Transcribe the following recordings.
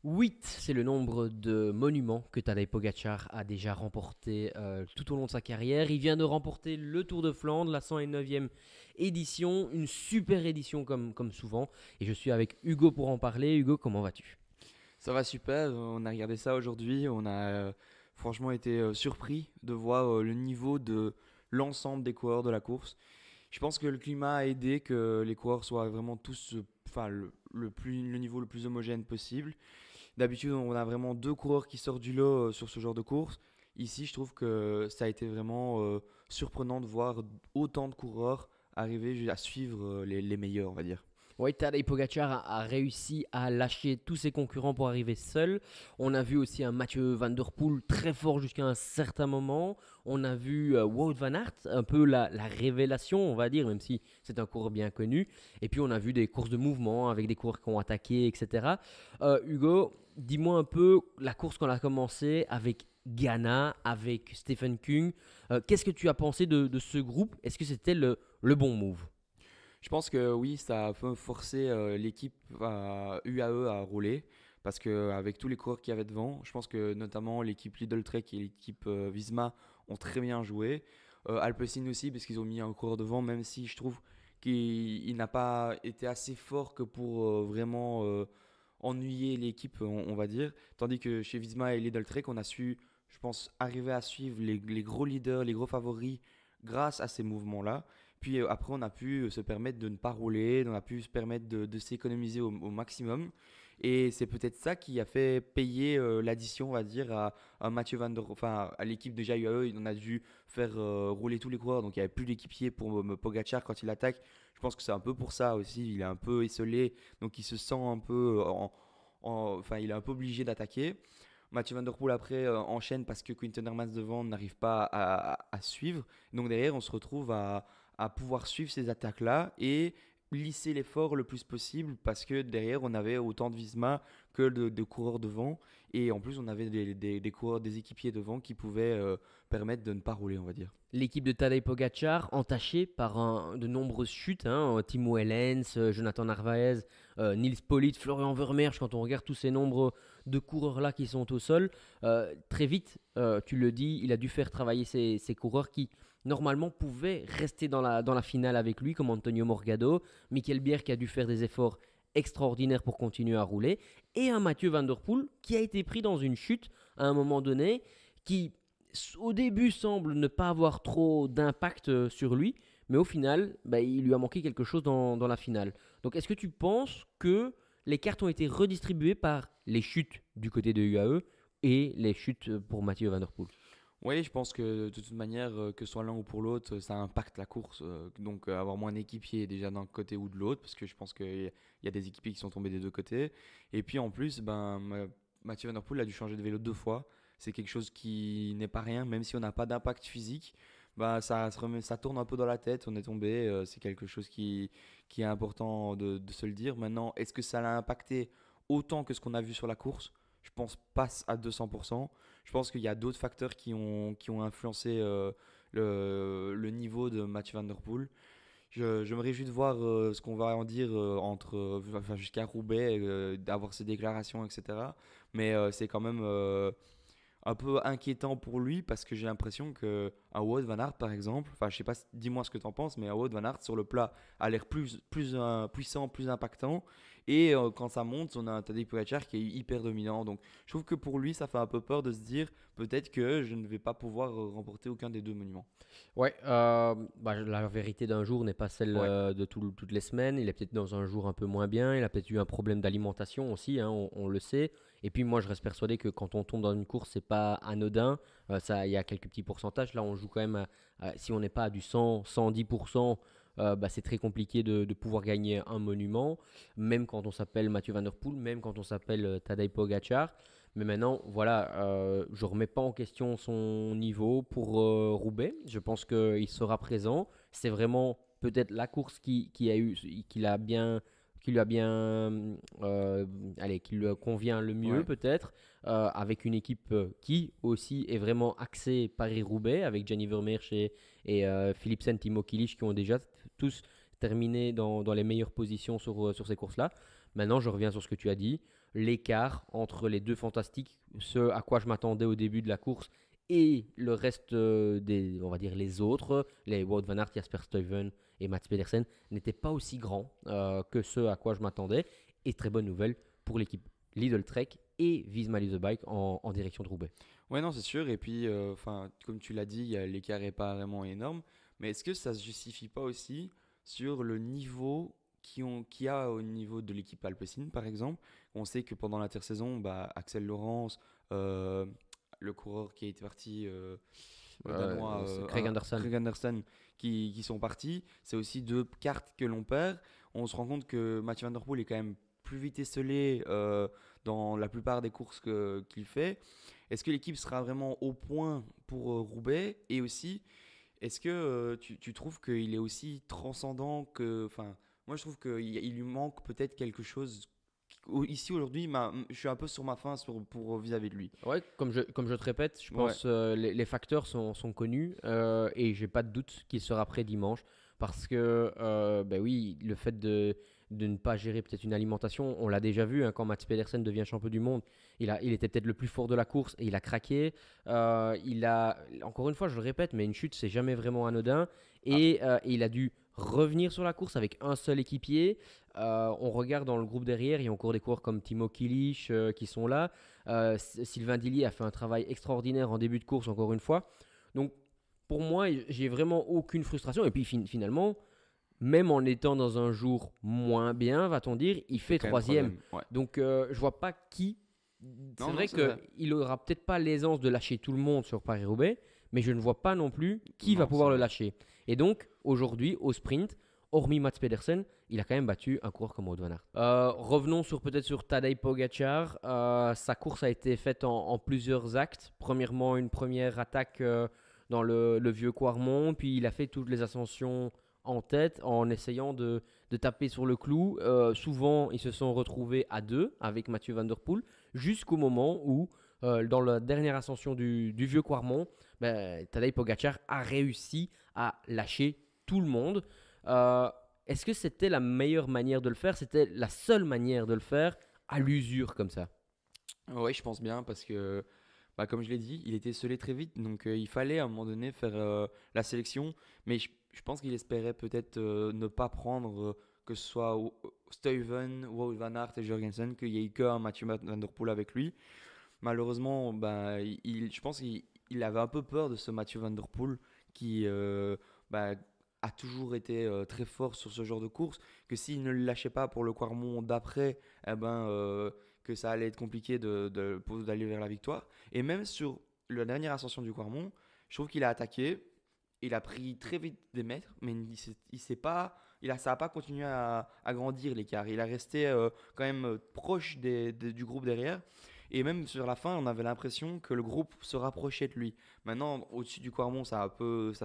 8, c'est le nombre de monuments que Tadej Pogacar a déjà remporté tout au long de sa carrière. Il vient de remporter le Tour de Flandre, la 109e édition, une super édition comme souvent. Et je suis avec Hugo pour en parler. Hugo, comment vas-tu? Ça va super, on a regardé ça aujourd'hui, on a franchement été surpris de voir le niveau de l'ensemble des coureurs de la course. Je pense que le climat a aidé que les coureurs soient vraiment tous, enfin le niveau le plus homogène possible. D'habitude, on a vraiment deux coureurs qui sortent du lot sur ce genre de course. Ici, je trouve que ça a été vraiment surprenant de voir autant de coureurs arriver à suivre les meilleurs, on va dire. Oui, Tadej Pogacar a réussi à lâcher tous ses concurrents pour arriver seul. On a vu aussi un Mathieu Van Der Poel très fort jusqu'à un certain moment. On a vu Wout van Aert, un peu la révélation, on va dire, même si c'est un coureur bien connu. Et puis on a vu des courses de mouvement avec des coureurs qui ont attaqué, etc. Hugo, dis-moi un peu la course qu'on a commencé avec Ghana, avec Stephen Kung. Qu'est-ce que tu as pensé de ce groupe? Est-ce que c'était le bon move? Je pense que oui, ça a un peu forcé l'équipe UAE à rouler parce que avec tous les coureurs qu'il y avait devant, je pense que notamment l'équipe Lidl Trek et l'équipe Visma ont très bien joué. Alpecin aussi parce qu'ils ont mis un coureur devant, même si je trouve qu'il n'a pas été assez fort que pour vraiment ennuyer l'équipe, on va dire. Tandis que chez Visma et Lidl Trek, on a su, je pense, arriver à suivre les gros leaders, les gros favoris grâce à ces mouvements-là. Puis après, on a pu se permettre de ne pas rouler, on a pu se permettre de s'économiser au maximum. Et c'est peut-être ça qui a fait payer l'addition, on va dire, à Mathieu Van Der, enfin à l'équipe déjà UAE. On a dû faire rouler tous les coureurs, donc il n'y avait plus d'équipier pour Pogacar quand il attaque. Je pense que c'est un peu pour ça aussi. Il est un peu isolé, donc il se sent un peu, enfin il est un peu obligé d'attaquer. Mathieu Van Der Poel après enchaîne parce que Quinten Hermans devant n'arrive pas à suivre. Donc derrière, on se retrouve à pouvoir suivre ces attaques-là et lisser l'effort le plus possible parce que derrière, on avait autant de Visma que de coureurs devant. Et en plus, on avait des coureurs, des équipiers devant qui pouvaient permettre de ne pas rouler, on va dire. L'équipe de Tadej Pogacar, entachée par de nombreuses chutes, hein, Timo Ehlens, Jonathan Narvaez, Nils Politt, Florian Vermeersch, quand on regarde tous ces nombres de coureurs-là qui sont au sol, très vite, tu le dis, il a dû faire travailler ces coureurs qui, normalement, pouvaient rester dans la finale avec lui, comme Antonio Morgado, Michael Bier qui a dû faire des efforts extraordinaires pour continuer à rouler, et un Mathieu Van Der Poel qui a été pris dans une chute à un moment donné, qui au début semble ne pas avoir trop d'impact sur lui, mais au final, bah, il lui a manqué quelque chose dans la finale. Donc est-ce que tu penses que les cartes ont été redistribuées par les chutes du côté de UAE et les chutes pour Mathieu Van Der Poel? Oui, je pense que de toute manière, que ce soit l'un ou pour l'autre, ça impacte la course. Donc avoir moins d'équipiers déjà d'un côté ou de l'autre, parce que je pense qu'il y a des équipiers qui sont tombés des deux côtés. Et puis en plus, Mathieu Van Der Poel a dû changer de vélo deux fois. C'est quelque chose qui n'est pas rien, même si on n'a pas d'impact physique. Ça tourne un peu dans la tête, on est tombé. C'est quelque chose qui est important de se le dire. Maintenant, est-ce que ça l'a impacté autant que ce qu'on a vu sur la course? Je pense pas à 200%. Je pense qu'il y a d'autres facteurs qui ont influencé le niveau de Mathieu Van Der Poel. Je me réjouis de voir ce qu'on va en dire enfin, jusqu'à Roubaix, d'avoir ses déclarations, etc. Mais c'est quand même un peu inquiétant pour lui parce que j'ai l'impression que un Wout van Aert par exemple, enfin je sais pas, dis-moi ce que tu en penses, mais un Wout van Aert sur le plat a l'air plus puissant, plus impactant et quand ça monte, on a un Tadej Pogacar qui est hyper dominant. Donc je trouve que pour lui ça fait un peu peur de se dire peut-être que je ne vais pas pouvoir remporter aucun des deux monuments. Ouais, bah, la vérité d'un jour n'est pas celle Ouais. de toutes les semaines. Il est peut-être dans un jour un peu moins bien. Il a peut-être eu un problème d'alimentation aussi, hein, on le sait. Et puis moi, je reste persuadé que quand on tombe dans une course, c'est pas anodin. Ça, il y a quelques petits pourcentages. Là, on joue quand même, si on n'est pas à du 100, 110%, bah, c'est très compliqué de pouvoir gagner un monument. Même quand on s'appelle Mathieu Van Der Poel, même quand on s'appelle Tadej Pogacar. Mais maintenant, voilà, je ne remets pas en question son niveau pour Roubaix. Je pense qu'il sera présent. C'est vraiment peut-être la course qui a eu, qui lui a bien, allez, qui lui convient le mieux Ouais. peut-être, avec une équipe qui aussi est vraiment axée Paris-Roubaix, avec Gianni Vermeersch et Philipsen, Timo Kilic qui ont déjà tous terminé dans les meilleures positions sur ces courses-là. Maintenant, je reviens sur ce que tu as dit. l'écart entre les deux fantastiques, ce à quoi je m'attendais au début de la course, et le reste des, on va dire les autres, les Wout van Aert, Jasper Stuyven et Mats Pedersen, n'étaient pas aussi grands que ce à quoi je m'attendais. Et très bonne nouvelle pour l'équipe Lidl Trek et Visma Lease the Bike en direction de Roubaix. Ouais, non, c'est sûr. Et puis, comme tu l'as dit, l'écart n'est pas vraiment énorme. Mais est-ce que ça se justifie pas aussi sur le niveau qu'il y a au niveau de l'équipe Alpecin, par exemple? On sait que pendant l'intersaison, bah, Axel Laurence, euh, le coureur qui est parti, le Danois, C'est Craig Anderson. Craig Anderson, qui sont partis, c'est aussi deux cartes que l'on perd. On se rend compte que Mathieu Van Der Poel est quand même plus vite esselé dans la plupart des courses qu'il fait. Est-ce que l'équipe sera vraiment au point pour Roubaix? Et aussi, est-ce que tu trouves qu'il est aussi transcendant que... Enfin, moi, je trouve qu'il lui manque peut-être quelque chose. Ici, aujourd'hui, je suis un peu sur ma faim pour vis-à-vis de lui. Ouais, comme je te répète, je Ouais. pense les facteurs sont connus et j'ai pas de doute qu'il sera prêt dimanche parce que ben oui, le fait de ne pas gérer peut-être une alimentation, on l'a déjà vu hein, quand Mats Pedersen devient champion du monde, il était peut-être le plus fort de la course et il a craqué. Encore une fois, je le répète, mais une chute c'est jamais vraiment anodin Ah, et il a dû revenir sur la course avec un seul équipier. On regarde dans le groupe derrière, il y a encore des coureurs comme Timo Kilic qui sont là. Sylvain Dillier a fait un travail extraordinaire en début de course, encore une fois. Donc, pour moi, j'ai vraiment aucune frustration. Et puis, finalement, même en étant dans un jour moins bien, va-t-on dire, il c'est fait quand même troisième. troisième. Ouais. Donc, je vois pas qui. C'est Non, non, vrai c'est vrai. qu'il aura peut-être pas l'aisance de lâcher tout le monde sur Paris-Roubaix, mais je ne vois pas non plus qui va Non, c'est pouvoir le vrai. lâcher. Et donc, aujourd'hui, au sprint, hormis Mats Pedersen, il a quand même battu un coureur comme Wout van Aert. Revenons peut-être sur Tadej Pogacar. Sa course a été faite en plusieurs actes. Premièrement, une première attaque dans le vieux Quarmont, puis il a fait toutes les ascensions en tête en essayant de taper sur le clou. Souvent, ils se sont retrouvés à deux avec Mathieu Van Der Poel jusqu'au moment où, dans la dernière ascension du vieux Quarmont, Tadej Pogacar a réussi à lâcher tout le monde. Euh, Est-ce que c'était la meilleure manière de le faire? C'était la seule manière de le faire à l'usure comme ça? Oui, je pense bien parce que, bah, comme je l'ai dit, il était scellé très vite. Donc, il fallait à un moment donné faire la sélection. Mais je pense qu'il espérait peut-être ne pas prendre, que ce soit Stuyven, Wout van Aert et Jorgensen, qu'il n'y ait qu'un Mathieu Van Der Poel avec lui. Malheureusement, bah, je pense qu'il avait un peu peur de ce Mathieu Van Der Poel qui bah, a toujours été très fort sur ce genre de course, que s'il ne le lâchait pas pour le Quarmont d'après, eh ben, que ça allait être compliqué d'aller vers la victoire. Et même sur la dernière ascension du Quarmont, je trouve qu'il a attaqué, il a pris très vite des mètres, mais il s'est pas, ça n'a pas continué à grandir l'écart. Il a resté quand même proche du groupe derrière. Et même sur la fin, on avait l'impression que le groupe se rapprochait de lui. Maintenant, au-dessus du Quarmont, ça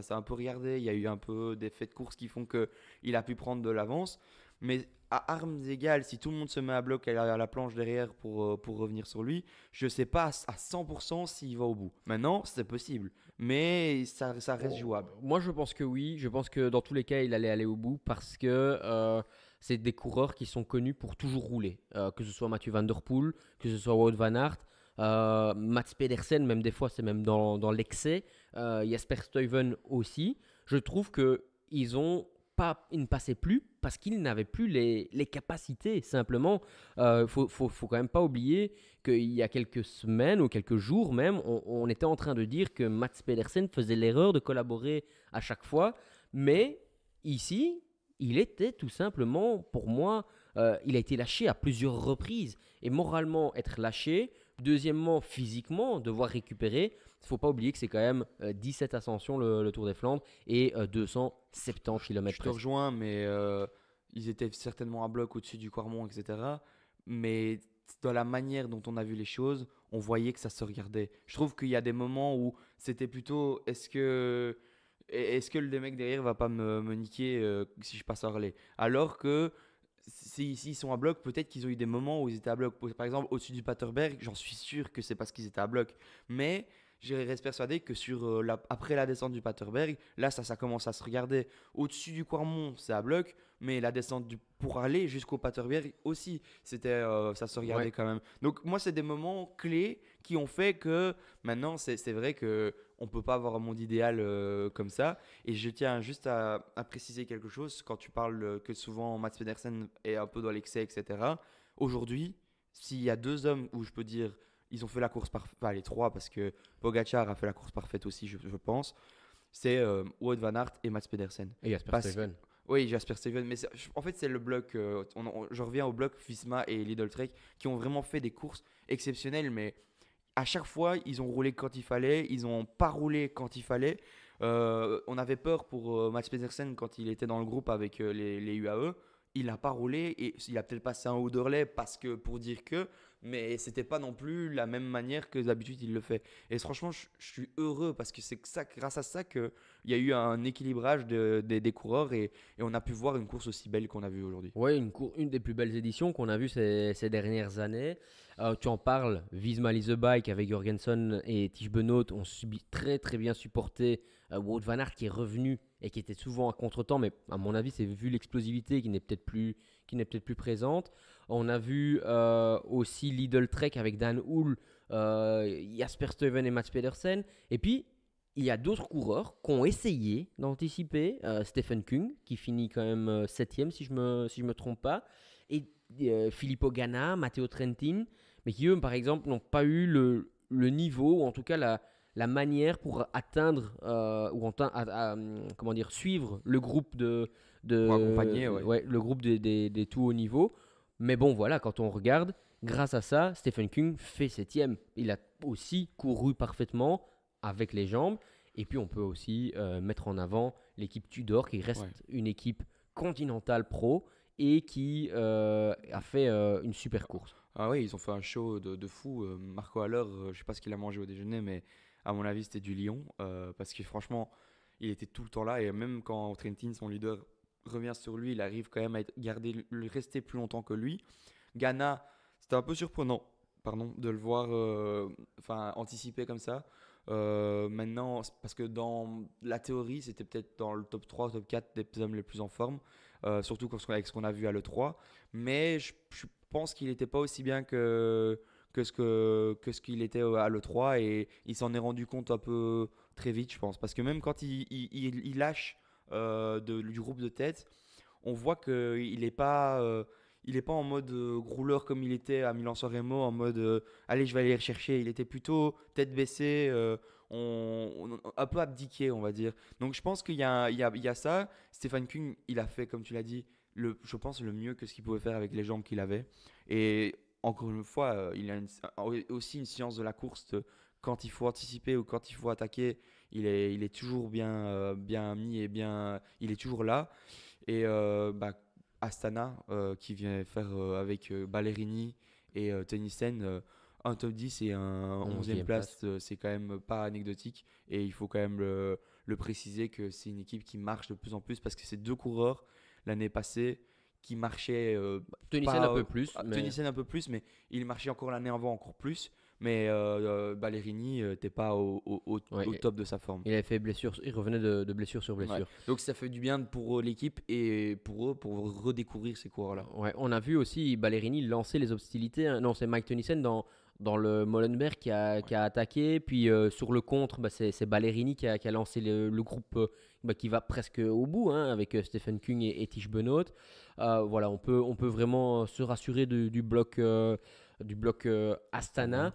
s'est un peu regardé. Il y a eu un peu des faits de course qui font qu'il a pu prendre de l'avance. Mais à armes égales, si tout le monde se met à bloc à la planche derrière pour revenir sur lui, je ne sais pas à 100% s'il va au bout. Maintenant, c'est possible. Mais ça reste jouable. Moi, je pense que oui. Je pense que dans tous les cas, il allait aller au bout parce que c'est des coureurs qui sont connus pour toujours rouler. Que ce soit Mathieu Van Der Poel, que ce soit Wout van Aert, Mats Pedersen, même des fois, c'est même dans l'excès. Jasper Stuyven aussi. Je trouve que ils ne passaient plus parce qu'ils n'avaient plus les capacités, simplement. Faut quand même pas oublier qu'il y a quelques semaines ou quelques jours même, on était en train de dire que Mats Pedersen faisait l'erreur de collaborer à chaque fois. Mais ici, il était tout simplement, pour moi, il a été lâché à plusieurs reprises. Et moralement, être lâché, deuxièmement, physiquement, devoir récupérer, il ne faut pas oublier que c'est quand même 17 ascensions le Tour des Flandres et 270 Je km te presque. rejoins, mais ils étaient certainement à bloc au-dessus du Quarmont, etc. Mais dans la manière dont on a vu les choses, on voyait que ça se regardait. Je trouve qu'il y a des moments où c'était plutôt est-ce que le mec derrière va pas me niquer si je passe à relais? Alors que s'ils sont à bloc, peut-être qu'ils ont eu des moments où ils étaient à bloc. Par exemple, au-dessus du Paterberg, j'en suis sûr que c'est parce qu'ils étaient à bloc. Mais je reste persuadé que après la descente du Paterberg, là, ça commence à se regarder. Au-dessus du Quarmont, c'est à bloc, mais la descente pour aller jusqu'au Paterberg aussi, ça se regardait Ouais. quand même. Donc, moi, c'est des moments clés qui ont fait que maintenant, c'est vrai que on peut pas avoir un monde idéal comme ça. Et je tiens juste à préciser quelque chose. Quand tu parles que souvent Mats Pedersen est un peu dans l'excès, etc. Aujourd'hui, s'il y a deux hommes où je peux dire ils ont fait la course parfaite, enfin les trois parce que Pogacar a fait la course parfaite aussi, je pense, c'est Wout van Aert et Mats Pedersen. Et Jasper Parce que, Stuyven. oui, Jasper Stuyven, mais en fait c'est le bloc, je reviens au bloc Visma et Lidl Trek qui ont vraiment fait des courses exceptionnelles, mais à chaque fois, ils ont roulé quand il fallait, ils n'ont pas roulé quand il fallait. On avait peur pour Mats Pedersen quand il était dans le groupe avec les UAE. Il n'a pas roulé et il a peut-être passé un ou deux relais parce que pour dire que, mais c'était pas non plus la même manière que d'habitude il le fait. Et franchement, je suis heureux parce que c'est ça, grâce à ça qu'il y a eu un équilibrage des coureurs et on a pu voir une course aussi belle qu'on a vue aujourd'hui. Ouais, une des plus belles éditions qu'on a vues ces dernières années. Tu en parles, Visma Lease the Bike avec Jorgensen et Tish Benoot ont très très bien supporté Wout van Aert qui est revenu et qui était souvent à contre-temps, mais à mon avis, c'est vu l'explosivité qui n'est peut-être plus présente. On a vu aussi Lidl Trek avec Dan Hull, Jasper Stuyven et Mats Pedersen. Et puis, il y a d'autres coureurs qui ont essayé d'anticiper. Stephen Kung, qui finit quand même septième, si je me trompe pas. Et Filippo Ganna, Matteo Trentin, mais qui, eux, par exemple, n'ont pas eu le niveau, ou en tout cas la manière pour atteindre, comment dire, suivre le groupe Pour accompagner, ouais. ouais, le groupe des tout hauts niveaux. Mais bon, voilà, quand on regarde, grâce à ça, Stephen Kung fait septième. Il a aussi couru parfaitement avec les jambes. Et puis, on peut aussi mettre en avant l'équipe Tudor, qui reste Ouais. une équipe continentale pro et qui a fait une super course. Ah oui, ils ont fait un show de fou. Marco Haller, je sais pas ce qu'il a mangé au déjeuner, mais à mon avis, c'était du lion. Parce que franchement, il était tout le temps là. Et même quand Trentin, son leader, revient sur lui, il arrive quand même à rester plus longtemps que lui. Ghana, c'était un peu surprenant, pardon, de le voir anticiper comme ça. Maintenant, parce que dans la théorie, c'était peut-être dans le top 3, top 4 des hommes les plus en forme, surtout avec ce qu'on a vu à l'E3. Mais je pense qu'il n'était pas aussi bien que ce qu'il était à l'E3 et il s'en est rendu compte un peu très vite, je pense. Parce que même quand il lâche du groupe de tête, on voit qu'il n'est pas, il est pas en mode rouleur comme il était à Milan-San Remo, en mode allez, je vais aller les rechercher. Il était plutôt tête baissée, un peu abdiqué, on va dire. Donc je pense qu'il y a ça. Stephen Kung, il a fait, comme tu l'as dit, je pense le mieux que ce qu'il pouvait faire avec les jambes qu'il avait. Et encore une fois, il a aussi une science de la course. Quand il faut anticiper ou quand il faut attaquer, il est toujours bien mis et il est toujours là. Et Astana qui vient faire avec Ballerini et Tennyson un top 10 et un 11e 11e place, c'est quand même pas anecdotique. Et il faut quand même le préciser que c'est une équipe qui marche de plus en plus parce que c'est deux coureurs l'année passée qui marchaient Tennyson un pas. peu plus, mais Tennyson un peu plus, mais il marchait encore l'année avant encore plus. Mais Ballerini n'était pas au ouais, top de sa forme. il avait fait blessure, il revenait de blessure sur Ouais. blessure. Donc ça fait du bien pour l'équipe et pour eux pour redécouvrir ces coureurs-là. Ouais, on a vu aussi Ballerini lancer les hostilités, hein. Non, c'est Mike Tennyson dans le Molenbeek qui a attaqué. Puis sur le contre, c'est Ballerini qui a lancé le groupe qui va presque au bout, hein, avec Stephen Kung et Tish Benoot. Voilà, on peut vraiment se rassurer du bloc Astana.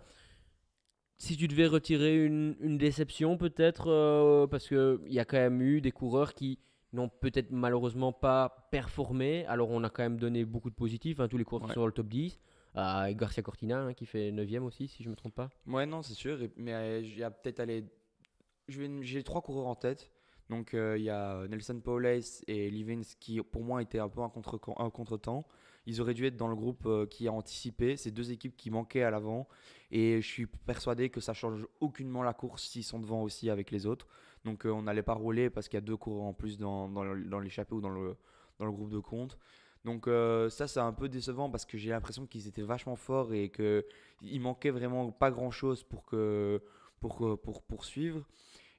Si tu devais retirer une déception peut-être, parce qu'il y a quand même eu des coureurs qui n'ont peut-être malheureusement pas performé. Alors on a quand même donné beaucoup de positifs, hein, tous les coureurs qui Ouais. sont dans le top 10. Garcia Cortina, hein, qui fait 9e aussi, si je ne me trompe pas. Ouais, non, c'est sûr. Mais il y a peut-être aller. J'ai trois coureurs en tête. Donc il y a Nelson Powless et Livins qui pour moi étaient un peu un contre-temps. Ils auraient dû être dans le groupe qui a anticipé. C'est deux équipes qui manquaient à l'avant. Et je suis persuadé que ça change aucunement la course s'ils sont devant aussi avec les autres. Donc on n'allait pas rouler parce qu'il y a deux coureurs en plus dans l'échappée ou dans le groupe de compte. Donc ça c'est un peu décevant parce que j'ai l'impression qu'ils étaient vachement forts et qu'il manquait vraiment pas grand chose pour poursuivre.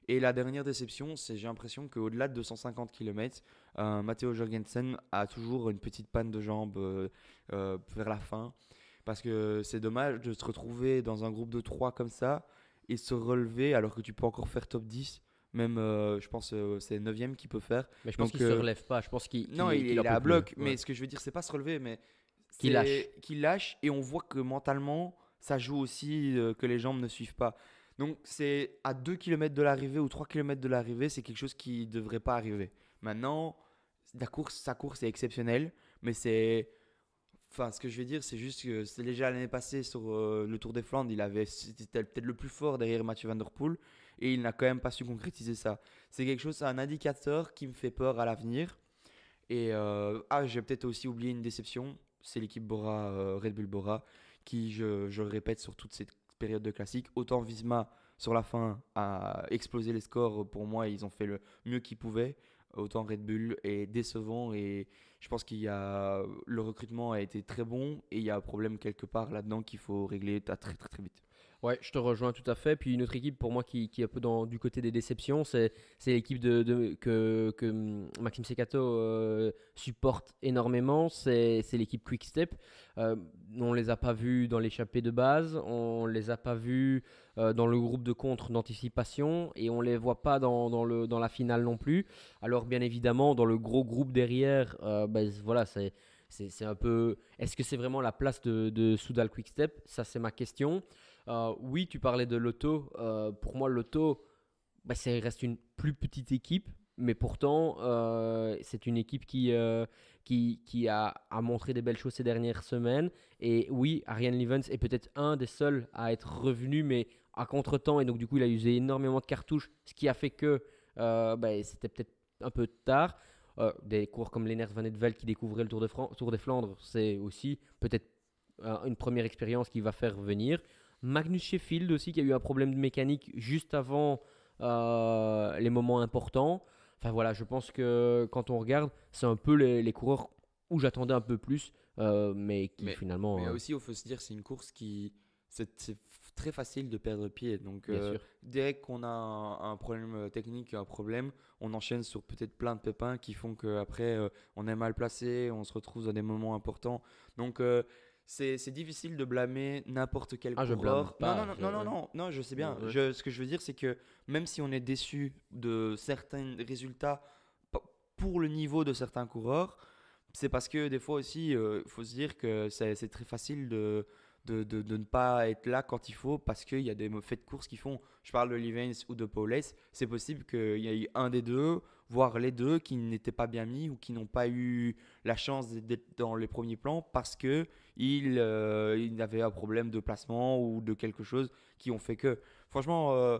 Et la dernière déception, c'est j'ai l'impression qu'au-delà de 250 km, Matteo Jorgensen a toujours une petite panne de jambes vers la fin. Parce que c'est dommage de se retrouver dans un groupe de 3 comme ça et se relever alors que tu peux encore faire top 10. Même, je pense, c'est 9e qu'il peut faire. Mais je pense Donc, qu'il se relève pas. Je pense non, qu'il il en est peut à plus. bloc. Ouais. Mais ce que je veux dire, c'est pas se relever, mais Qu'il lâche. c'est qu'il lâche. Et on voit que mentalement, ça joue aussi que les jambes ne suivent pas. Donc, c'est à 2 km de l'arrivée ou 3 km de l'arrivée, c'est quelque chose qui ne devrait pas arriver. Maintenant, sa course est exceptionnelle, mais c'est. Enfin, ce que je vais dire, c'est juste que c'est déjà l'année passée sur le Tour des Flandres, c'était peut-être le plus fort derrière Mathieu Van Der Poel et il n'a quand même pas su concrétiser ça. C'est quelque chose, c'est un indicateur qui me fait peur à l'avenir. Et j'ai peut-être aussi oublié une déception, c'est l'équipe Bora, Red Bull Bora, qui, je le répète, sur toute cette période de classique, autant Visma sur la fin a explosé les scores. Pour moi, ils ont fait le mieux qu'ils pouvaient. Autant Red Bull est décevant et je pense le recrutement a été très bon et il y a un problème quelque part là-dedans qu'il faut régler très très très vite. Ouais, je te rejoins tout à fait. Puis une autre équipe pour moi qui est un peu du côté des déceptions, c'est l'équipe que Maxime Secato supporte énormément. C'est l'équipe Quick Step. On les a pas vus dans l'échappée de base, on les a pas vus dans le groupe de contre d'anticipation et on les voit pas dans la finale non plus. Alors bien évidemment, dans le gros groupe derrière, voilà, c'est un peu. Est-ce que c'est vraiment la place de Soudal Quick Step? Ça, c'est ma question. Oui, tu parlais de Lotto. Pour moi, Lotto, ça reste une plus petite équipe, mais pourtant, c'est une équipe qui a montré des belles choses ces dernières semaines. Et oui, Ariane Levens est peut-être un des seuls à être revenu, mais à contre-temps. Et donc, du coup, il a usé énormément de cartouches, ce qui a fait que c'était peut-être un peu tard. Des coureurs comme Lennart Van Eetvelt qui découvrait le Tour des Flandres, c'est aussi peut-être une première expérience qui va faire venir. Magnus Sheffield aussi qui a eu un problème de mécanique juste avant les moments importants. Enfin voilà, je pense que quand on regarde, c'est un peu les coureurs où j'attendais un peu plus, mais qui Mais, finalement, mais aussi, il faut se dire, c'est une course qui. C'est très facile de perdre pied. Donc, bien sûr. dès qu'on a un problème technique, un problème, on enchaîne sur peut-être plein de pépins qui font qu'après, on est mal placé, on se retrouve dans des moments importants. Donc, c'est difficile de blâmer n'importe quel Ah, je blâme coureur. Non, non, pas. non, non, non, non, non, je sais bien. Ouais. Ce que je veux dire, c'est que même si on est déçu de certains résultats pour le niveau de certains coureurs, c'est parce que des fois aussi, il faut se dire que c'est très facile de ne pas être là quand il faut parce qu'il y a des faits de course qui font. Je parle de Livens ou de Paules. C'est possible qu'il y ait eu un des deux, voire les deux, qui n'étaient pas bien mis ou qui n'ont pas eu la chance d'être dans les premiers plans parce qu'ils avaient un problème de placement ou de quelque chose qui ont fait que. Franchement,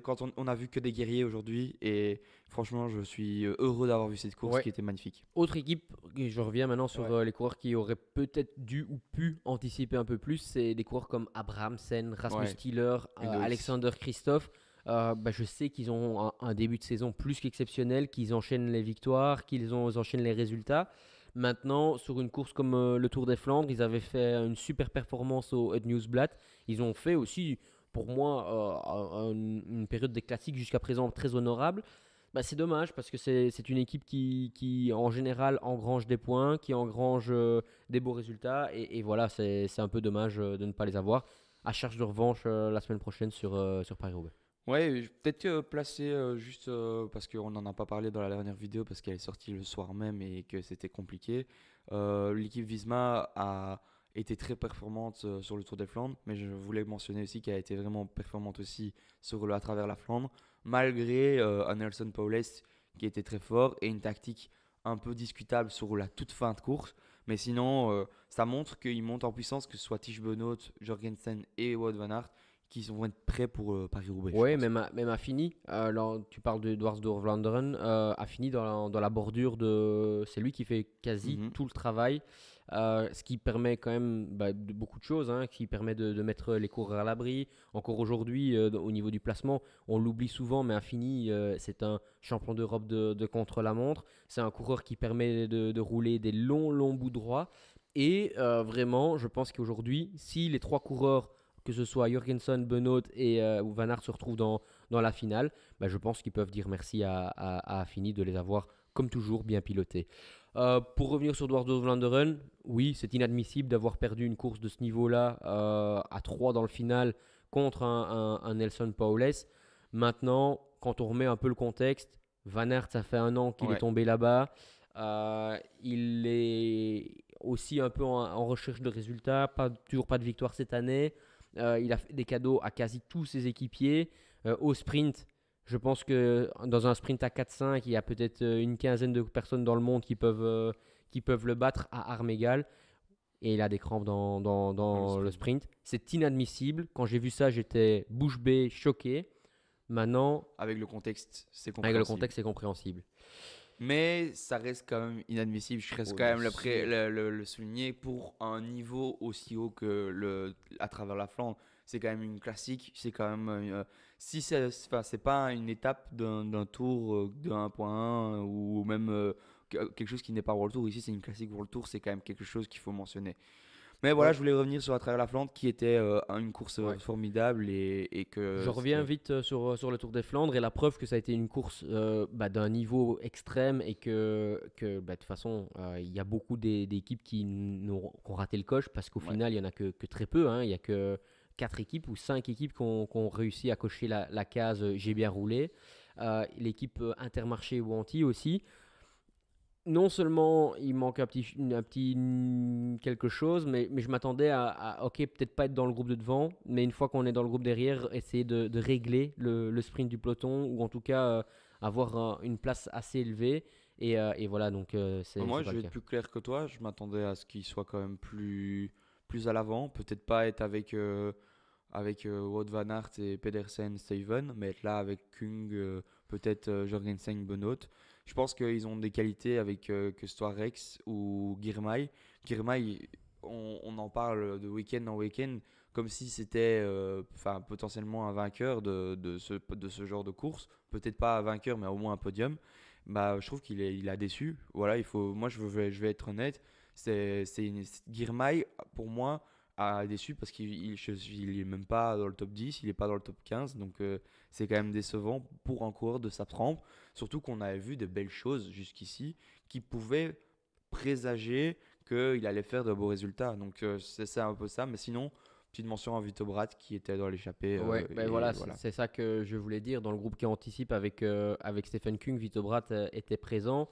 quand on a vu que des guerriers aujourd'hui et franchement, je suis heureux d'avoir vu cette course Ouais. qui était magnifique. Autre équipe, et je reviens maintenant sur Ouais. les coureurs qui auraient peut-être dû ou pu anticiper un peu plus, c'est des coureurs comme Abrahamsen, Rasmus Ouais. Stiller, Uno X. Alexander Christophe. Je sais qu'ils ont un début de saison plus qu'exceptionnel, qu'ils enchaînent les victoires, qu'ils enchaînent les résultats. Maintenant, sur une course comme le Tour des Flandres, ils avaient fait une super performance au Het Nieuwsblad. Ils ont fait aussi, pour moi, une période des classiques jusqu'à présent très honorable. C'est dommage parce que c'est une équipe qui, en général, engrange des points, qui engrange des beaux résultats. Et voilà, c'est un peu dommage de ne pas les avoir. À charge de revanche la semaine prochaine sur Paris-Roubaix. Ouais, peut-être que placer juste parce qu'on n'en a pas parlé dans la dernière vidéo parce qu'elle est sortie le soir même et que c'était compliqué. L'équipe Visma a été très performante sur le Tour des Flandres, mais je voulais mentionner aussi qu'elle a été vraiment performante aussi à travers la Flandre, malgré un Nelson Paules qui était très fort et une tactique un peu discutable sur la toute fin de course. Mais sinon, ça montre qu'ils montent en puissance, que ce soit Tish Benoot, Jorgensen et Wout van Aert qui vont être prêts pour Paris-Roubaix. Oui, même Affini, là, tu parles de Dwarsdorf Vlaanderen, Affini dans la bordure c'est lui qui fait quasi tout le travail, ce qui permet quand même de beaucoup de choses, hein, qui permet de mettre les coureurs à l'abri. Encore aujourd'hui, au niveau du placement, on l'oublie souvent, mais Affini, c'est un champion d'Europe de contre-la-montre. C'est un coureur qui permet de rouler des longs bouts droits. Et vraiment, je pense qu'aujourd'hui, si les trois coureurs que ce soit Jorgensen, Benoît et ou Van Aert se retrouvent dans la finale, bah, je pense qu'ils peuvent dire merci à Affini de les avoir, comme toujours, bien pilotés. Pour revenir sur Eduardo Vlaanderen, oui, c'est inadmissible d'avoir perdu une course de ce niveau-là à 3 dans le final contre un Nelson Powles. Maintenant, quand on remet un peu le contexte, Van Aert, ça fait 1 an qu'il est Ouais. tombé là-bas. Il est aussi un peu en recherche de résultats, toujours pas de victoire cette année. Il a fait des cadeaux à quasi tous ses équipiers. Au sprint, je pense que dans un sprint à 4-5, il y a peut-être une quinzaine de personnes dans le monde qui peuvent le battre à armes égales. Et il a des crampes Dans le dans le sprint. sprint. C'est inadmissible. Quand j'ai vu ça, j'étais bouche bée, choqué. Maintenant, Avec le contexte, c'est avec le compréhensible. contexte, c'est compréhensible. Mais ça reste quand même inadmissible. Je reste Oui, quand bien même sûr. le souligner pour un niveau aussi haut que à travers la Flandre. C'est quand même une classique. C'est quand même si enfin, c'est pas une étape d'un tour de 1.1 ou même quelque chose qui n'est pas World Tour. Ici, c'est une classique World Tour. C'est quand même quelque chose qu'il faut mentionner. Mais voilà, Ouais, je voulais revenir sur à travers la Flandre qui était une course ouais. formidable et Je que reviens c'était vite sur le Tour des Flandres et la preuve que ça a été une course d'un niveau extrême et que de toute façon, il y a beaucoup d'équipes qui ont raté le coche parce qu'au ouais. final, il n'y en a que très peu. Hein. Il n'y a que 4 équipes ou 5 équipes qui ont réussi à cocher la case j'ai bien roulé. L'équipe Intermarché ou Anti aussi. Non seulement il manque un petit quelque chose, mais je m'attendais ok, peut-être pas être dans le groupe de devant, mais une fois qu'on est dans le groupe derrière, essayer de régler le sprint du peloton, ou en tout cas avoir une place assez élevée. Et voilà, donc Moi, c'est pas je le vais être cas. plus clair que toi. Je m'attendais à ce qu'il soit quand même plus à l'avant. Peut-être pas être avec Wout van Aert et Pedersen, Steven, mais être là avec Kung, peut-être Jorgensen, Benoît. Je pense qu'ils ont des qualités avec que ce soit Rex ou Girmay. Girmay, on en parle de week-end en week-end comme si c'était enfin, potentiellement un vainqueur de ce genre de course. Peut-être pas un vainqueur, mais au moins un podium. Bah, je trouve il a déçu. Voilà, moi, je vais être honnête. Girmay, pour moi, a déçu parce il est même pas dans le top 10, il est pas dans le top 15. Donc, c'est quand même décevant pour un coureur de sa trempe. Surtout qu'on avait vu de belles choses jusqu'ici qui pouvaient présager qu'il allait faire de beaux résultats. Donc, c'est un peu ça. Mais sinon, petite mention à Vito Bratt qui était dans l'échappée. Ouais, ben Et voilà, voilà. c'est ça que je voulais dire. Dans le groupe qui anticipe avec Stephen Kung, Vito Bratt était présent.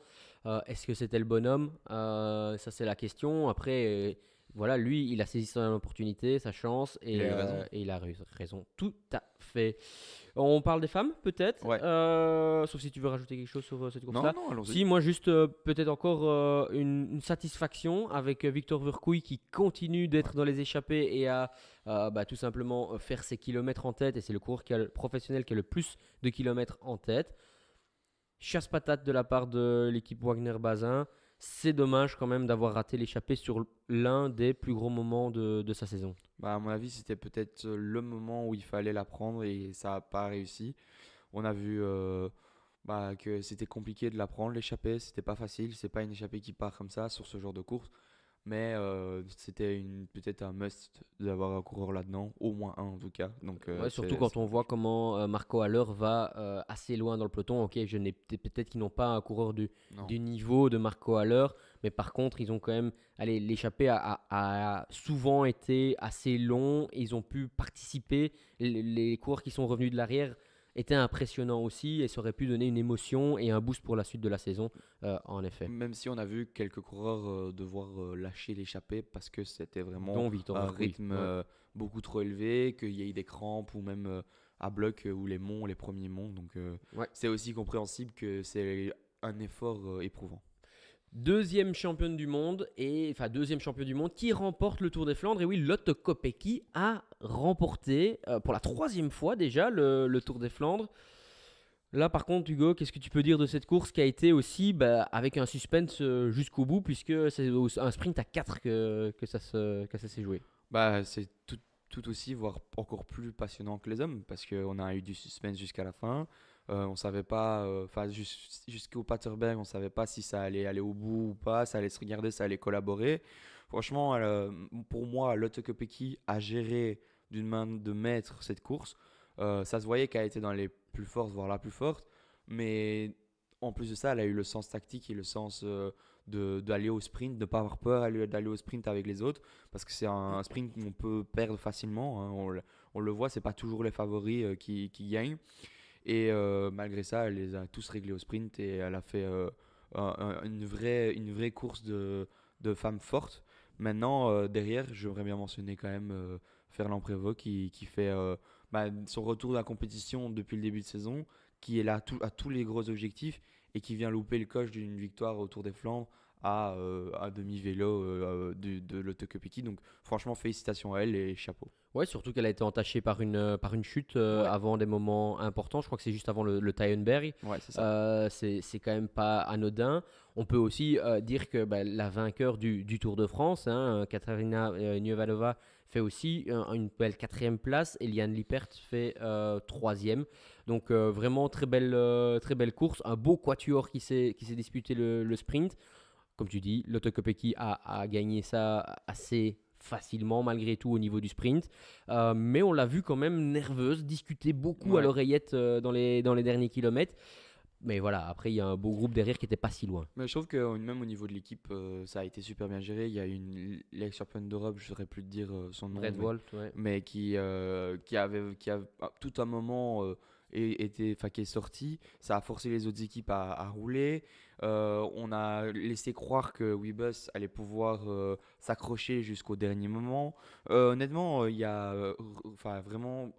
Est-ce que c'était le bonhomme? Ça, c'est la question. Après, voilà, lui, il a saisi son opportunité, sa chance, Il a eu raison. et il a raison. Tout à fait. On parle des femmes, peut-être, Ouais. sauf si tu veux rajouter quelque chose sur cette Non, course-là. non, allons-y. Si, moi, juste peut-être encore une satisfaction avec Victor Vercouy qui continue d'être dans les échappées et à tout simplement faire ses kilomètres en tête. Et c'est le coureur professionnel qui a le plus de kilomètres en tête. Chasse patate de la part de l'équipe Wagner-Bazin. C'est dommage quand même d'avoir raté l'échappée sur l'un des plus gros moments de sa saison. Bah, à mon avis, c'était peut-être le moment où il fallait la prendre et ça n'a pas réussi. On a vu que c'était compliqué de la prendre, l'échappée. C'était pas facile. C'est pas une échappée qui part comme ça sur ce genre de course. Mais c'était peut-être un must d'avoir un coureur là-dedans, au moins un en tout cas. Donc Ouais, surtout quand c'est on voit dommage. comment Marco Haller va assez loin dans le peloton. Ok, je n'ai peut-être qu'ils n'ont pas un coureur Non. du niveau de Marco Haller, mais par contre, ils ont quand même. Allez, l'échappée a souvent été assez long. Ils ont pu participer. Les coureurs qui sont revenus de l'arrière étaient impressionnants aussi et ça aurait pu donner une émotion et un boost pour la suite de la saison, en effet. Même si on a vu quelques coureurs devoir lâcher l'échappée parce que c'était vraiment Dont Victor un Vercouy. rythme Ouais. beaucoup trop élevé, qu'il y ait des crampes ou même à bloc ou les premiers monts. Donc Ouais. c'est aussi compréhensible que c'est un effort éprouvant. Deuxième championne du monde deuxième champion du monde qui remporte le Tour des Flandres. Et oui, Lotte Kopecky a remporté pour la troisième fois déjà le Tour des Flandres. Là, par contre, Hugo, qu'est-ce que tu peux dire de cette course qui a été aussi avec un suspense jusqu'au bout, puisque c'est un sprint à 4 que ça s'est joué. Bah, c'est tout aussi, voire encore plus passionnant que les hommes parce qu'on a eu du suspense jusqu'à la fin. On savait pas, enfin jusqu'au Paterberg, on savait pas si ça allait aller au bout ou pas, ça allait se regarder, ça allait collaborer. Franchement, pour moi, Lotte Kopecky a géré d'une main de maître cette course. Ça se voyait qu'elle était dans les plus fortes, voire la plus forte. Mais en plus de ça, elle a eu le sens tactique et le sens d'aller au sprint, de ne pas avoir peur d'aller au sprint avec les autres. Parce que c'est un sprint qu'on peut perdre facilement, hein. On le voit, c'est pas toujours les favoris qui gagnent. Et malgré ça, elle les a tous réglés au sprint et elle a fait une vraie course de femme forte. Maintenant, derrière, j'aimerais bien mentionner quand même Ferland Prévost qui fait son retour de la compétition depuis le début de saison, qui est là à tous les gros objectifs et qui vient louper le coche d'une victoire au Tour des Flandres à demi-vélo de l'Autocopéki. Donc franchement, félicitations à elle et chapeau. Ouais, surtout qu'elle a été entachée par une chute Ouais, avant des moments importants. Je crois que c'est juste avant le Tyenberg. ouais, c'est ça. C'est quand même pas anodin. On peut aussi dire que la vainqueur du Tour de France, hein, Katarina Nievalova, fait aussi une belle quatrième place. Et Liane Lippert fait troisième. Donc vraiment très belle course. Un beau quatuor qui s'est disputé le sprint. Comme tu dis, l'Autocopéki a gagné ça assez facilement malgré tout au niveau du sprint. Mais on l'a vu quand même nerveuse, discuter beaucoup à Ouais. l'oreillette dans les derniers kilomètres. Mais voilà, après il y a un beau groupe derrière qui n'était pas si loin. Mais je trouve que même au niveau de l'équipe, ça a été super bien géré. Il y a une l'ex-championne d'Europe, je ne saurais plus te dire son nom, Red Wolf, ouais. mais qui a à tout un moment qui est sorti. Ça a forcé les autres équipes à rouler. On a laissé croire que Webus allait pouvoir s'accrocher jusqu'au dernier moment. Honnêtement, il y a vraiment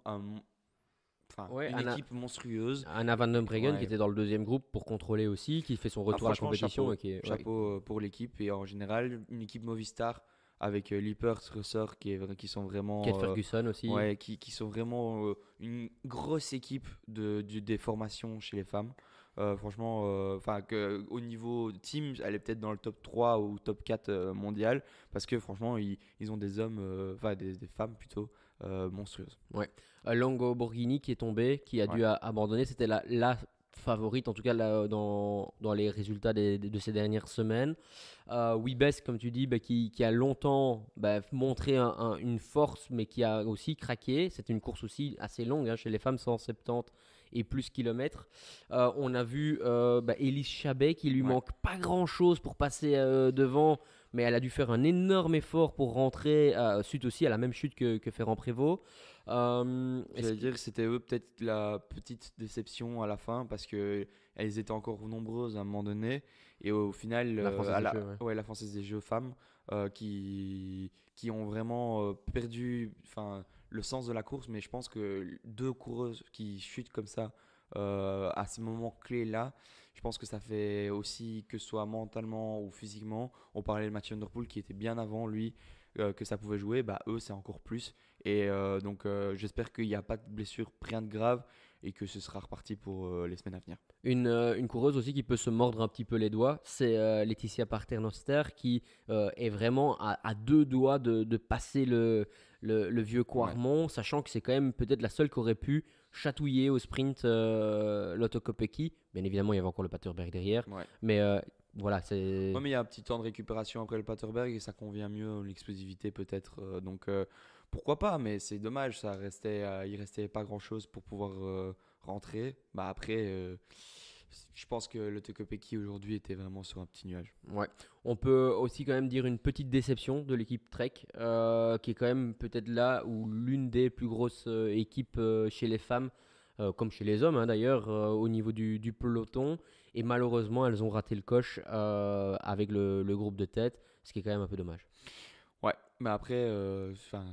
Ouais, une équipe monstrueuse. Anna Van den Breggen qui Ouais. était dans le deuxième groupe pour contrôler aussi, qui fait son retour à la Franchement, compétition. chapeau. Et qui est, ouais, Chapeau pour l'équipe et en général, une équipe Movistar avec Lippert, Ressort qui sont Kate vraiment, Ferguson aussi. qui sont vraiment une grosse équipe des formations chez les femmes. Franchement, au niveau team, elle est peut-être dans le top 3 ou top 4 mondial parce que franchement, ils ont des hommes, des femmes plutôt monstrueuses. Ouais. Longo Borghini qui est tombé, qui a Ouais. dû abandonner. C'était la favorite, en tout cas dans les résultats de ces dernières semaines. Wibes, comme tu dis, qui a longtemps montré une force, mais qui a aussi craqué. C'était une course aussi assez longue hein, chez les femmes, 170 et plus kilomètres. On a vu Elise Chabet qui lui Ouais. manque pas grand-chose pour passer devant, mais elle a dû faire un énorme effort pour rentrer, suite aussi à la même chute que Ferrand Prévot. J'allais dire que c'était eux peut-être la petite déception à la fin parce que elles étaient encore nombreuses à un moment donné et au final La Française des Jeux, ouais. ouais, la Française des Jeux femmes qui ont vraiment perdu le sens de la course, mais je pense que deux coureuses qui chutent comme ça à ces moments clés là, je pense que ça fait aussi que ce soit mentalement ou physiquement. On parlait de Mathieu Van Der Poel qui était bien avant lui, que ça pouvait jouer, eux c'est encore plus. Et donc j'espère qu'il n'y a pas de blessure, rien de grave et que ce sera reparti pour les semaines à venir. Une coureuse aussi qui peut se mordre un petit peu les doigts, c'est Laetitia Paternoster qui est vraiment à deux doigts de passer le vieux Quarmont, sachant que c'est quand même peut-être la seule qui aurait pu chatouiller au sprint Lotto Kopecky. Bien évidemment, il y avait encore le Paterberg derrière, Ouais. mais voilà, c'est... Ouais, mais il y a un petit temps de récupération après le Paterberg et ça convient mieux, l'explosivité peut-être. Donc pourquoi pas, mais c'est dommage, il restait pas grand-chose pour pouvoir rentrer. Après, je pense que le Tekopeki aujourd'hui était vraiment sur un petit nuage. Ouais. On peut aussi quand même dire une petite déception de l'équipe Trek, qui est quand même peut-être là où l'une des plus grosses équipes chez les femmes, comme chez les hommes hein, d'ailleurs, au niveau du peloton. Et malheureusement, elles ont raté le coche avec le groupe de tête, ce qui est quand même un peu dommage. Ouais, mais après,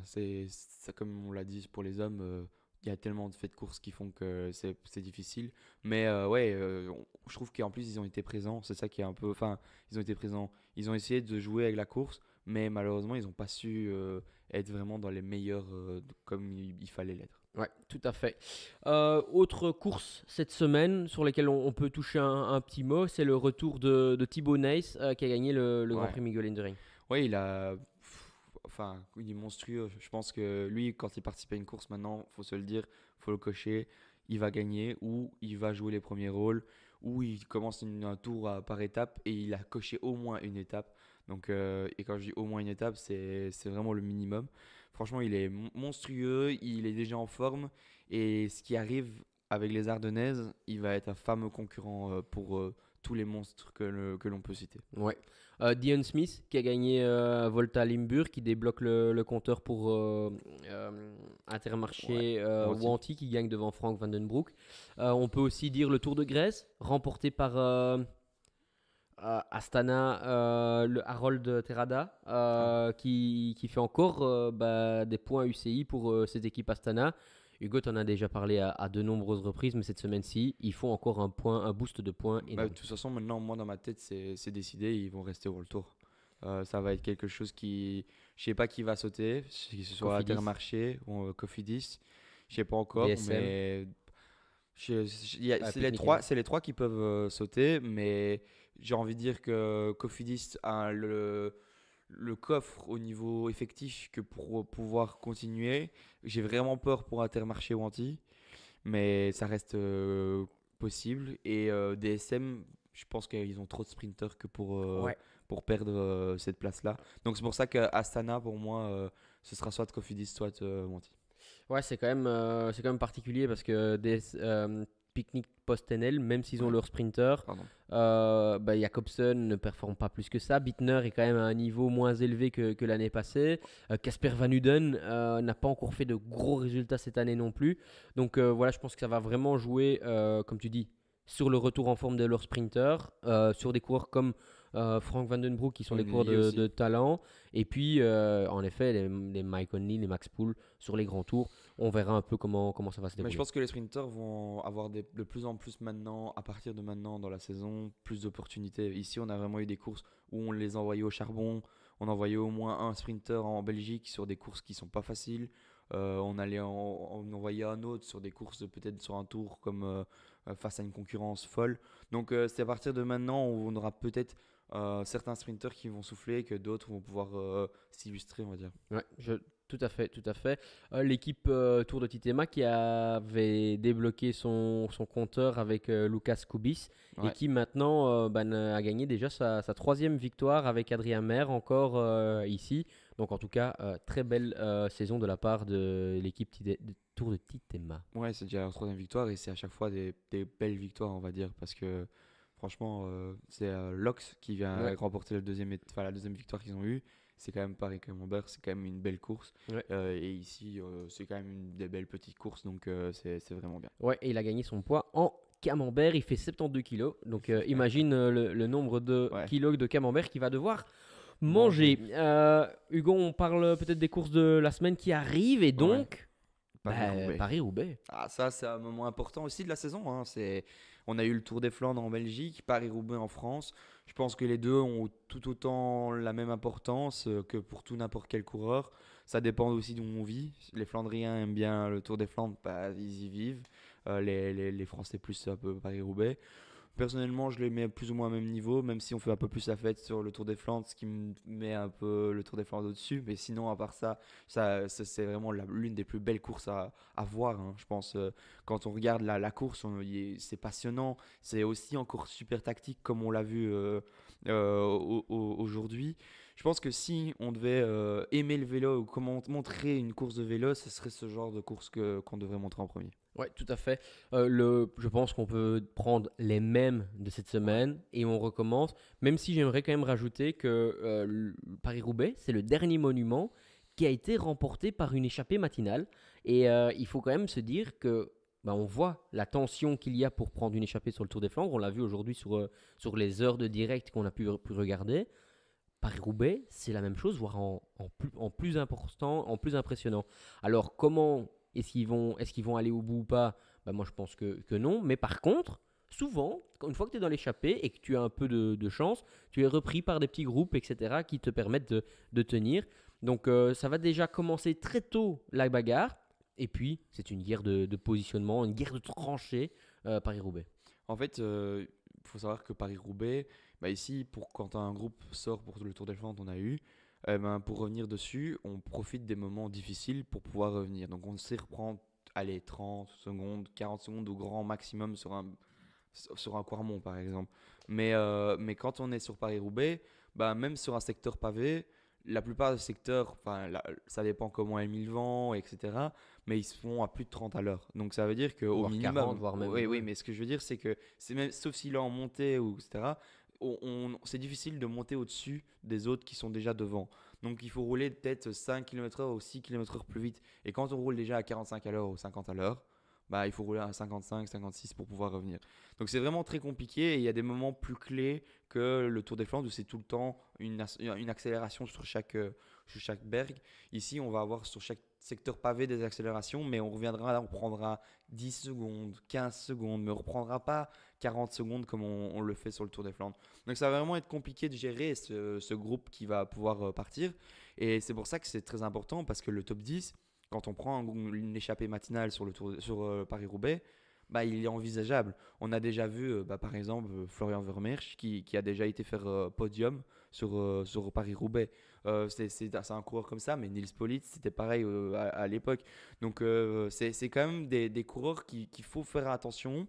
c'est ça, comme on l'a dit pour les hommes, il y a tellement de faits de course qui font que c'est difficile. Mais ouais, je trouve qu'en plus ils ont été présents. C'est ça qui est un peu, ils ont été présents. Ils ont essayé de jouer avec la course, mais malheureusement ils n'ont pas su être vraiment dans les meilleurs comme il fallait l'être. Ouais, tout à fait. Autre course cette semaine sur laquelle on peut toucher un petit mot, c'est le retour de Thibaut Nys qui a gagné le Grand Ouais. Prix Miguel Indurain. Ouais, il est monstrueux. Je pense que lui, quand il participe à une course maintenant, faut se le dire, faut le cocher. Il va gagner ou il va jouer les premiers rôles ou il commence un tour par étape et il a coché au moins une étape. Donc, et quand je dis au moins une étape, c'est vraiment le minimum. Franchement, il est monstrueux, il est déjà en forme. Et ce qui arrive avec les Ardennaises, il va être un fameux concurrent pour tous les monstres que l'on peut citer. Ouais. Dion Smith qui a gagné Volta à Limburg, qui débloque le compteur pour Ouais, Intermarché Wanty. Wanty qui gagne devant Frank Vandenbroek. On peut aussi dire le Tour de Grèce, remporté par Astana, le Harold Terrada, Ah, qui fait encore des points UCI pour cette équipe Astana. Hugo, tu en as déjà parlé à de nombreuses reprises, mais cette semaine-ci, ils font encore un boost de points bah, de énorme. toute façon, maintenant, moi, dans ma tête, c'est décidé, ils vont rester au World Tour. Ça va être quelque chose qui. Je sais pas qui va sauter, que ce soit Cofidis, Intermarché ou Cofidis. Je sais pas encore, DSM, mais Picnic Hémon. c'est les trois qui peuvent sauter, mais j'ai envie de dire que Cofidis a le coffre au niveau effectif que pour pouvoir continuer. J'ai vraiment peur pour Intermarché ou Anti, mais ça reste possible. Et DSM, je pense qu'ils ont trop de sprinters que Ouais. pour perdre cette place-là. Donc c'est pour ça que Astana, pour moi, ce sera soit Cofidis, soit Wanty. Ouais, c'est quand même particulier parce que des Picnic Post-NL, même s'ils ont Ouais, leur sprinter, pardon. Jacobsen ne performe pas plus que ça. Bittner est quand même à un niveau moins élevé que l'année passée. Casper Van Uden n'a pas encore fait de gros résultats cette année non plus. Donc voilà, je pense que ça va vraiment jouer, comme tu dis, sur le retour en forme de leurs sprinters, sur des coureurs comme Frank Vandenbroek qui sont des coureurs Onili aussi. de talent. Et puis, en effet, les Mike Conley, les Max Poole sur les grands tours. On verra un peu comment ça va se Mais je dérouler. pense que les sprinters vont avoir de plus en plus maintenant, à partir de maintenant dans la saison, plus d'opportunités. Ici, on a vraiment eu des courses où on les envoyait au charbon. On envoyait au moins un sprinter en Belgique sur des courses qui sont pas faciles. On allait en envoyer un autre sur des courses peut-être sur un tour comme face à une concurrence folle. Donc c'est à partir de maintenant où on aura peut-être certains sprinters qui vont souffler, que d'autres vont pouvoir s'illustrer, on va dire. Ouais, tout à fait, tout à fait. L'équipe Tour de Titema qui avait débloqué son compteur avec Lucas Kubis et Ouais. qui maintenant a gagné déjà sa troisième victoire avec Adrien Mer encore ici. Donc en tout cas, très belle saison de la part de l'équipe de Tour de Titema. Ouais, c'est déjà leur troisième victoire et c'est à chaque fois des belles victoires, on va dire, parce que franchement, c'est Lox qui vient Ouais, remporter la deuxième victoire qu'ils ont eue. C'est quand même pareil Camembert, c'est quand même une belle course. ouais. Et ici, c'est quand même une des belles petites courses, donc c'est vraiment bien. Ouais, et il a gagné son poids en camembert. Il fait 72 kilos. Donc imagine le nombre de Ouais, kilos de camembert qu'il va devoir manger. manger. Hugo, on parle peut-être des courses de la semaine qui arrivent et Ouais, donc Paris-Roubaix. Paris-Roubaix. Ah, ça, c'est un moment important aussi de la saison, hein. On a eu le Tour des Flandres en Belgique, Paris-Roubaix en France. Je pense que les deux ont tout autant la même importance que pour tout n'importe quel coureur. Ça dépend aussi d'où on vit. Les Flandriens aiment bien le Tour des Flandres, bah, ils y vivent. Les Français plus un peu Paris-Roubaix. Personnellement, je les mets plus ou moins au même niveau, même si on fait un peu plus la fête sur le Tour des Flandres, ce qui me met un peu le Tour des Flandres au-dessus. Mais sinon, à part ça, c'est vraiment l'une des plus belles courses à voir, hein. Je pense, quand on regarde la course, c'est passionnant. C'est aussi encore super tactique, comme on l'a vu aujourd'hui. Je pense que si on devait aimer le vélo ou comment montrer une course de vélo, ce serait ce genre de course qu'on devrait montrer en premier. Ouais, tout à fait. Je pense qu'on peut prendre les mêmes de cette Ouais. semaine et on recommence. Même si j'aimerais quand même rajouter que Paris-Roubaix, c'est le dernier monument qui a été remporté par une échappée matinale. Et il faut quand même se dire que on voit la tension qu'il y a pour prendre une échappée sur le Tour des Flandres. On l'a vu aujourd'hui sur les heures de direct qu'on a pu regarder. Paris-Roubaix, c'est la même chose, voire en plus important, en plus impressionnant. Alors, comment est-ce qu'ils vont aller au bout ou pas? Moi, je pense que non. Mais par contre, souvent, une fois que tu es dans l'échappée et que tu as un peu de chance, tu es repris par des petits groupes, etc., qui te permettent de tenir. Donc, ça va déjà commencer très tôt la bagarre. Et puis, c'est une guerre de positionnement, une guerre de tranchées, Paris-Roubaix. En fait, il faut savoir que Paris-Roubaix, bah ici, quand un groupe sort pour le Tour des Flandres, on a eu, pour revenir dessus, on profite des moments difficiles pour pouvoir revenir. Donc on sait reprendre, allez, 30 secondes, 40 secondes au grand maximum sur un Quarmont, par exemple. Mais quand on est sur Paris-Roubaix, bah, même sur un secteur pavé, la plupart des secteurs, ça dépend comment est mis le vent, etc. Mais ils se font à plus de 30 à l'heure. Donc ça veut dire qu'au Voire 40, minimum, voire même. oui, Ouais. mais ce que je veux dire, c'est que c'est même, sauf s'il est en montée ou etc. C'est difficile de monter au-dessus des autres qui sont déjà devant. Donc il faut rouler peut-être 5 km/h ou 6 km/h plus vite. Et quand on roule déjà à 45 à l'heure ou 50 à l'heure, bah, il faut rouler à 55, 56 pour pouvoir revenir. Donc c'est vraiment très compliqué et il y a des moments plus clés que le Tour des Flandres où c'est tout le temps une accélération sur chaque berg. Ici, on va avoir sur chaque secteur pavé des accélérations, mais on reviendra, on prendra 10 secondes, 15 secondes, mais on ne reprendra pas 40 secondes comme on le fait sur le Tour des Flandres. Donc ça va vraiment être compliqué de gérer ce groupe qui va pouvoir partir. Et c'est pour ça que c'est très important parce que le top 10, quand on prend une échappée matinale sur Paris-Roubaix, bah, il est envisageable. On a déjà vu, par exemple, Florian Vermeersch qui a déjà été faire podium sur Paris-Roubaix. C'est un coureur comme ça, mais Nils Politt, c'était pareil à l'époque. Donc, c'est quand même des coureurs qu'il faut faire attention.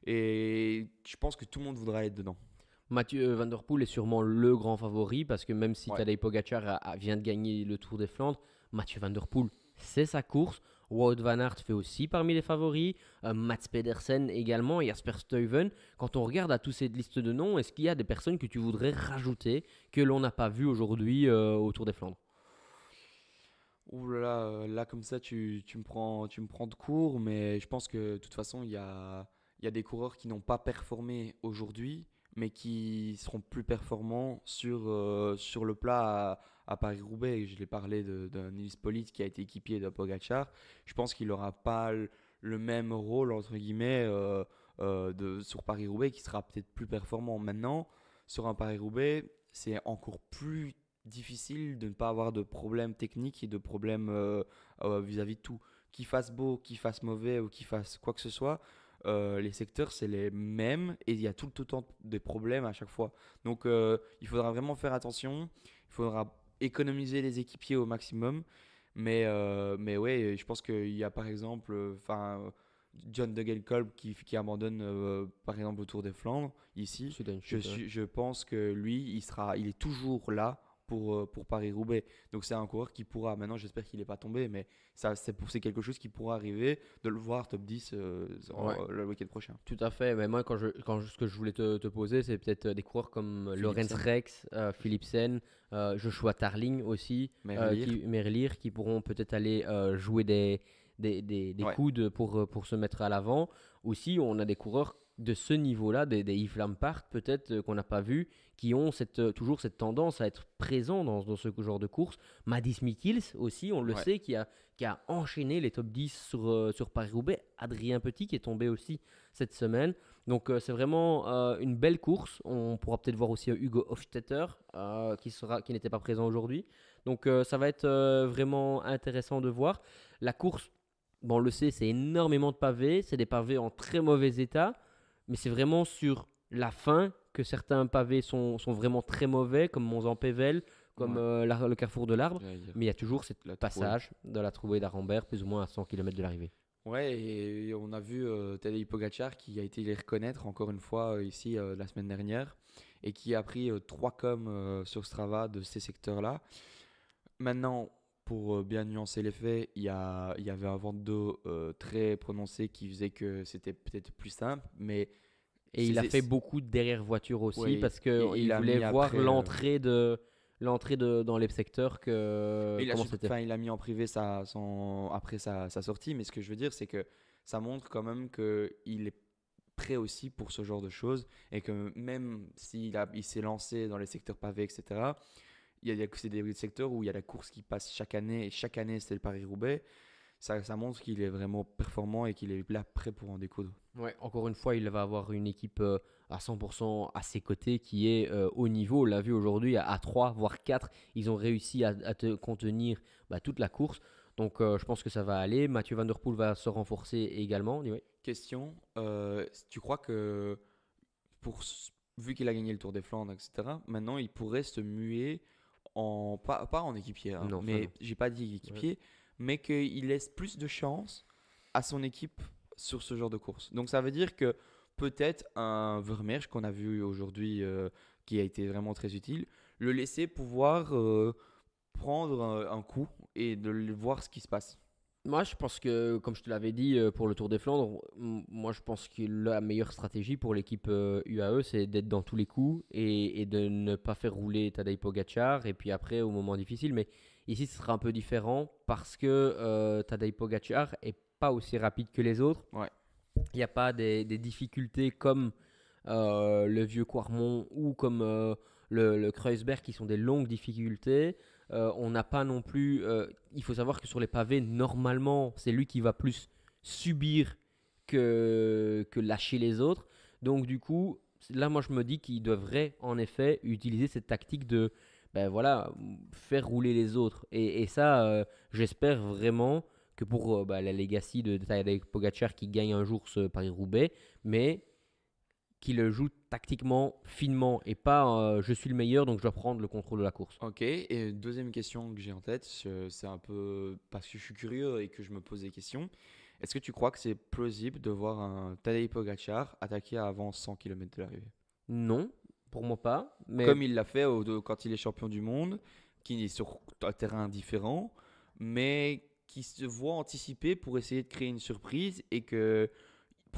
Et je pense que tout le monde voudra être dedans. Mathieu Van Der Poel est sûrement le grand favori parce que même si Ouais. Tadej Pogacar vient de gagner le Tour des Flandres, Mathieu Van Der Poel, c'est sa course. Wout van Aert fait aussi parmi les favoris. Mats Pedersen également. Jasper Stuyven. Quand on regarde à toute cette liste de noms, est-ce qu'il y a des personnes que tu voudrais rajouter que l'on n'a pas vu aujourd'hui au Tour des Flandres? Ouh là là, là comme ça tu me prends de court, mais je pense que de toute façon il y a des coureurs qui n'ont pas performé aujourd'hui, mais qui seront plus performants sur le plat à Paris-Roubaix. Je l'ai parlé de Nils Politt qui a été équipier de Pogacar. Je pense qu'il n'aura pas le même rôle entre guillemets sur Paris-Roubaix, qui sera peut-être plus performant. Maintenant, sur un Paris-Roubaix, c'est encore plus difficile de ne pas avoir de problèmes techniques et de problèmes vis-à-vis de tout. Qu'il fasse beau, qu'il fasse mauvais ou qu'il fasse quoi que ce soit, les secteurs c'est les mêmes et il y a tout le temps des problèmes à chaque fois. Donc il faudra vraiment faire attention, il faudra économiser les équipiers au maximum. Mais ouais, je pense qu'il y a par exemple John Degenkolb qui abandonne par exemple au Tour des Flandres ici. Suite à une chute, ouais. Je pense que lui, il est toujours là pour Paris-Roubaix. Donc c'est un coureur qui pourra, maintenant j'espère qu'il n'est pas tombé, mais c'est quelque chose qui pourra arriver de le voir top 10 Ouais. le week-end prochain. Tout à fait. Mais moi, ce que je voulais te poser, c'est peut-être des coureurs comme Lorenz Philipsen, Rex, Philipsen, Joshua Tarling aussi, Merlier. Merlier, qui pourront peut-être aller jouer des Ouais, coudes pour se mettre à l'avant. Aussi, on a des coureurs de ce niveau-là, des Yves Lampart peut-être qu'on n'a pas vu, qui ont toujours cette tendance à être présents dans ce genre de course. Madis Mikils aussi, on le ouais. sait, qui a enchaîné les top 10 sur Paris-Roubaix. Adrien Petit qui est tombé aussi cette semaine. Donc c'est vraiment une belle course. On pourra peut-être voir aussi Hugo Hofstetter qui n'était pas présent aujourd'hui. Donc ça va être vraiment intéressant de voir. La course, bon, on le sait, c'est énormément de pavés. C'est des pavés en très mauvais état. Mais c'est vraiment sur la fin que certains pavés sont vraiment très mauvais, comme Mont-Pével, comme Ouais, le carrefour de l'Arbre. j'allais dire Mais il y a toujours ce la trouée. passage de la trouée d'Arambert, plus ou moins à 100 km de l'arrivée. Ouais, et on a vu Tadej Pogacar qui a été les reconnaître encore une fois ici la semaine dernière et qui a pris 3 coms sur Strava de ces secteurs-là. Maintenant, pour bien nuancer les faits, il y avait un vent d'eau très prononcé qui faisait que c'était peut-être plus simple, mais Et il a fait c'est- beaucoup de derrière voiture aussi ouais, parce qu'il il a voulait mis voir après, l'entrée dans les secteurs il a, comment c'était. enfin, il a mis en privé après sa sortie, mais ce que je veux dire, c'est que ça montre quand même qu'il est prêt aussi pour ce genre de choses et que même il s'est lancé dans les secteurs pavés, etc., c'est des secteurs où il y a la course qui passe chaque année et chaque année c'est le Paris-Roubaix. Ça montre qu'il est vraiment performant et qu'il est là prêt pour en découdre. Ouais, encore une fois, il va avoir une équipe à 100% à ses côtés qui est au niveau. On l'a vu aujourd'hui à 3, voire 4. Ils ont réussi à te contenir toute la course. Donc je pense que ça va aller. Mathieu Van Der Poel va se renforcer également. Ouais. Question, tu crois que vu qu'il a gagné le Tour des Flandres, etc., maintenant il pourrait se muer pas en équipier, hein, Non, ça mais non. j'ai pas dit Ouais. équipier, mais qu'il laisse plus de chance à son équipe sur ce genre de course. Donc ça veut dire que peut-être un Vermeersch qu'on a vu aujourd'hui, qui a été vraiment très utile, le laisser pouvoir prendre un coup et de voir ce qui se passe. Moi, je pense que, comme je te l'avais dit pour le Tour des Flandres, moi je pense que la meilleure stratégie pour l'équipe UAE, c'est d'être dans tous les coups et de ne pas faire rouler Tadej Pogacar et puis après au moment difficile. Mais ici, ce sera un peu différent parce que Tadej Pogacar est pas aussi rapide que les autres. Ouais. Il n'y a pas des difficultés comme le vieux Quarmont ou comme le Kreuzberg qui sont des longues difficultés. On n'a pas non plus. Il faut savoir que sur les pavés, normalement, c'est lui qui va plus subir que lâcher les autres. Donc, du coup, là, moi, je me dis qu'il devrait en effet utiliser cette tactique de ben voilà, faire rouler les autres. Et ça, j'espère vraiment que pour la legacy de Tadej Pogacar qui gagne un jour ce Paris-Roubaix, mais qui le joue tactiquement, finement, et pas je suis le meilleur donc je dois prendre le contrôle de la course. Ok, et deuxième question que j'ai en tête, c'est un peu parce que je suis curieux et que je me pose des questions. Est-ce que tu crois que c'est plausible de voir un Tadej Pogacar attaquer avant 100 km de l'arrivée? Non, pour moi pas, mais Comme il l'a fait quand il est champion du monde, qui est sur un terrain différent, mais qui se voit anticiper pour essayer de créer une surprise et que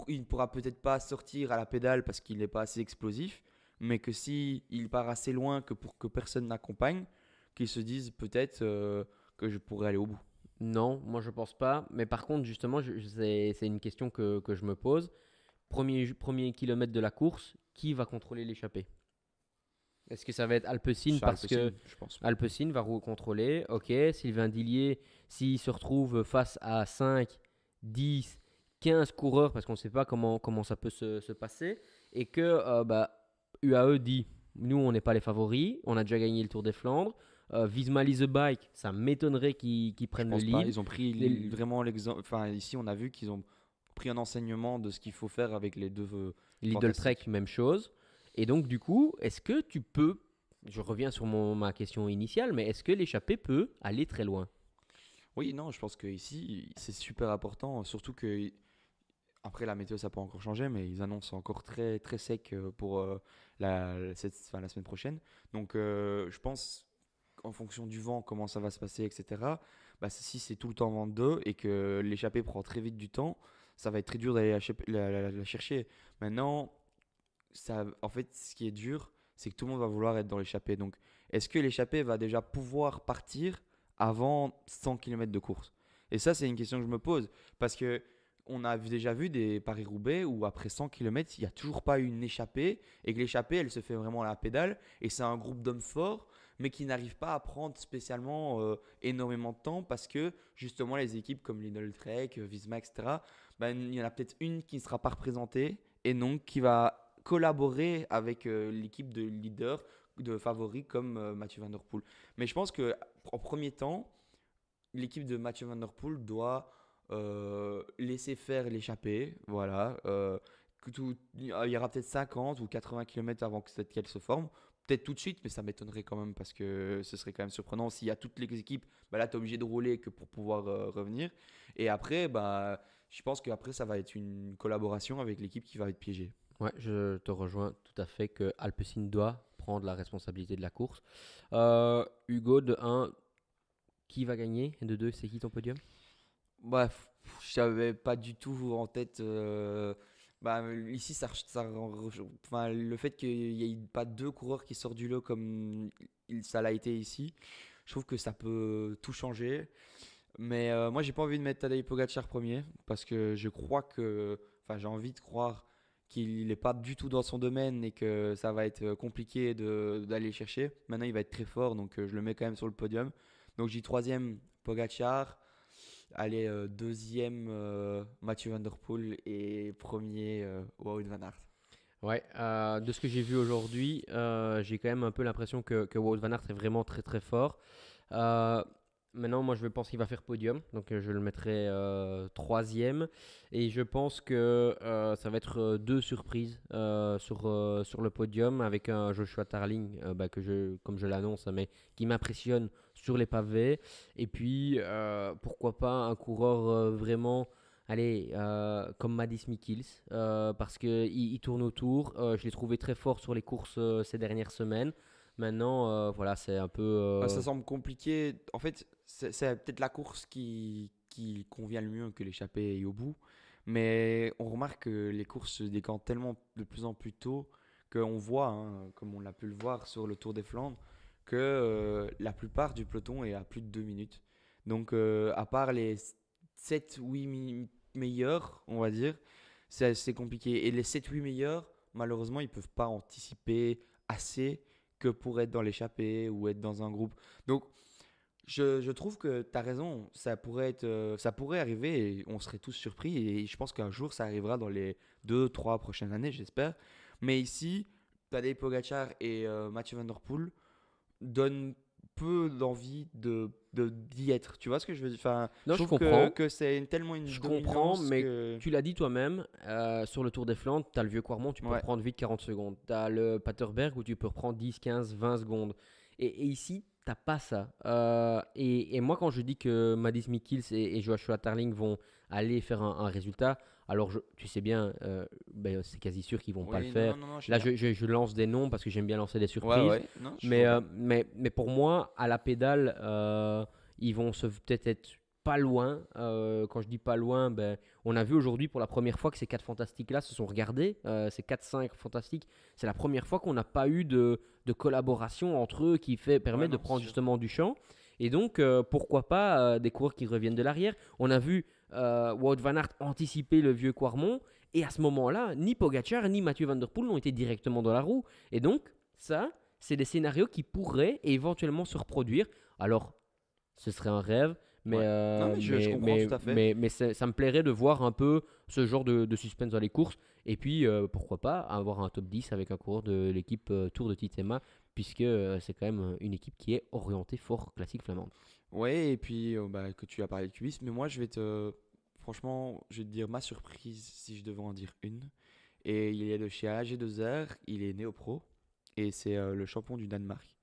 il ne pourra peut-être pas sortir à la pédale parce qu'il n'est pas assez explosif, mais que si il part assez loin que pour que personne n'accompagne, qu'ils se disent peut-être que je pourrais aller au bout. non, moi je pense pas. Mais par contre, justement, c'est une question que je me pose. Premier kilomètre de la course, qui va contrôler l'échappée? Est-ce que ça va être Alpecin Charles parce que Alpecin, je pense. Alpecin va contrôler? Ok, Sylvain Dillier, s'il se retrouve face à 5, 10, 15 coureurs, parce qu'on ne sait pas comment ça peut se passer, et que UAE dit, nous on n'est pas les favoris, on a déjà gagné le Tour des Flandres, Visma Lease the Bike, ça m'étonnerait qu'ils Je prennent le pense pas. lead. Ils ont pris Les- vraiment l'exemple. Enfin, ici, on a vu qu'ils ont pris un enseignement de ce qu'il faut faire avec les deux Lidl Trek, fantastiques. même chose. Et donc, du coup, est-ce que tu peux, je reviens sur ma question initiale, mais est-ce que l'échappée peut aller très loin? Oui, non, je pense que ici, c'est super important. Surtout que après, la météo, ça peut encore changer, mais ils annoncent encore très, très sec pour la semaine prochaine. Donc, je pense qu'en fonction du vent, comment ça va se passer, etc., bah, si c'est tout le temps vent 2 et que l'échappée prend très vite du temps, ça va être très dur d'aller la chercher. Maintenant, en fait, ce qui est dur, c'est que tout le monde va vouloir être dans l'échappée. Donc, est-ce que l'échappée va déjà pouvoir partir avant 100 km de course? Et ça, c'est une question que je me pose. Parce que on a déjà vu des Paris-Roubaix où après 100 km, il n'y a toujours pas eu une échappée et que l'échappée, elle se fait vraiment à la pédale. Et c'est un groupe d'hommes forts, mais qui n'arrivent pas à prendre spécialement énormément de temps parce que justement, les équipes comme Lidl Trek, Visma, etc., ben, il y en a peut-être une qui ne sera pas représentée et donc qui va collaborer avec l'équipe de leaders, de favoris comme Mathieu Van Der Poel. Mais je pense que en premier temps, l'équipe de Mathieu Van Der Poel doit laisser faire l'échappée. Voilà. Il y aura peut-être 50 ou 80 km avant qu'elle se forme. Peut-être tout de suite, mais ça m'étonnerait quand même parce que ce serait quand même surprenant. S'il y a toutes les équipes, bah là, tu es obligé de rouler que pour pouvoir revenir. Et après, bah, je pense qu'après, ça va être une collaboration avec l'équipe qui va être piégée. Ouais, je te rejoins tout à fait que Alpecin doit prendre la responsabilité de la course. Hugo, de un, qui va gagner? Et de 2, c'est qui ton podium? Bref, je n'avais pas du tout en tête. Bah, ici, enfin, le fait qu'il n'y ait pas deux coureurs qui sortent du lot comme ça l'a été ici, je trouve que ça peut tout changer. Mais moi, j'ai pas envie de mettre Tadej Pogacar premier parce que je crois que, enfin, j'ai envie de croire qu'il n'est pas du tout dans son domaine et que ça va être compliqué d'aller le chercher. Maintenant, il va être très fort, donc je le mets quand même sur le podium. Donc, j'ai troisième Pogacar. Allez, deuxième Mathieu Van Der Poel et premier Wout van Aert. Ouais, de ce que j'ai vu aujourd'hui, j'ai quand même un peu l'impression que Wout van Aert est vraiment très très fort. Euh, Maintenant, moi je pense qu'il va faire podium, donc je le mettrai troisième. Et je pense que ça va être deux surprises sur le podium avec un Joshua Tarling, comme je l'annonce, mais qui m'impressionne sur les pavés. Et puis, pourquoi pas un coureur vraiment. Allez, comme Madis Mikils, parce qu'il il tourne autour. Je l'ai trouvé très fort sur les courses ces dernières semaines. Maintenant, voilà, c'est un peu. Ça semble compliqué. En fait, c'est peut-être la course qui convient le mieux que l'échappée et au bout. Mais on remarque que les courses se décantent tellement de plus en plus tôt qu'on voit, hein, comme on l'a pu le voir sur le Tour des Flandres, que la plupart du peloton est à plus de 2 minutes. Donc, à part les 7-8 meilleurs, on va dire, c'est compliqué. Et les 7-8 meilleurs, malheureusement, ils ne peuvent pas anticiper assez que pour être dans l'échappée ou être dans un groupe. Donc, je trouve que tu as raison, ça pourrait arriver et on serait tous surpris. Et je pense qu'un jour, ça arrivera dans les 2-3 prochaines années, j'espère. Mais ici, Tadej Pogacar et Mathieu Van Der Poel donnent peu d'envie d'y être. Tu vois ce que je veux dire? Enfin, Non, je je trouve que, comprends. que c'est tellement une Je comprends, dominance mais que. tu l'as dit toi-même, sur le Tour des Flandres, tu as le vieux Quarmont, tu peux Ouais, reprendre vite 40 secondes. Tu as le Paterberg où tu peux reprendre 10, 15, 20 secondes. Et ici, t'as pas ça. Et moi, quand je dis que Mads Mikils et Joshua Tarling vont aller faire un résultat, alors tu sais bien, ben, c'est quasi sûr qu'ils vont pas le oui, non, non, faire. non, non, je sais Là, bien. je lance des noms parce que j'aime bien lancer des Ouais, surprises. ouais, non, je Mais, vois bien. pour moi, à la pédale, ils vont peut-être être pas loin. Quand je dis pas loin, ben, on a vu aujourd'hui pour la première fois que ces 4 fantastiques-là se sont regardés. Ces 4-5 fantastiques, c'est la première fois qu'on n'a pas eu de collaboration entre eux qui Ouais, permet de non, c'est prendre sûr. justement du champ. Et donc, pourquoi pas des coureurs qui reviennent de l'arrière. On a vu Wout van Aert anticiper le vieux Quarmont. Et à ce moment-là, ni Pogacar ni Mathieu Van Der Poel n'ont été directement dans la roue. Et donc, ça, c'est des scénarios qui pourraient éventuellement se reproduire. Alors, ce serait un rêve, mais, Ouais. Non, mais je comprends tout à fait. ça me plairait de voir un peu ce genre de suspense dans les courses. Et puis, pourquoi pas avoir un top 10 avec un coureur de l'équipe Tour de Titema, puisque c'est quand même une équipe qui est orientée fort classique flamande. Ouais, et puis bah, que tu as parlé de cubisme, mais moi je vais te. Franchement, je vais te dire ma surprise si je devais en dire une. Et il est de chez AG2R, il est néo-pro, et c'est le champion du Danemark,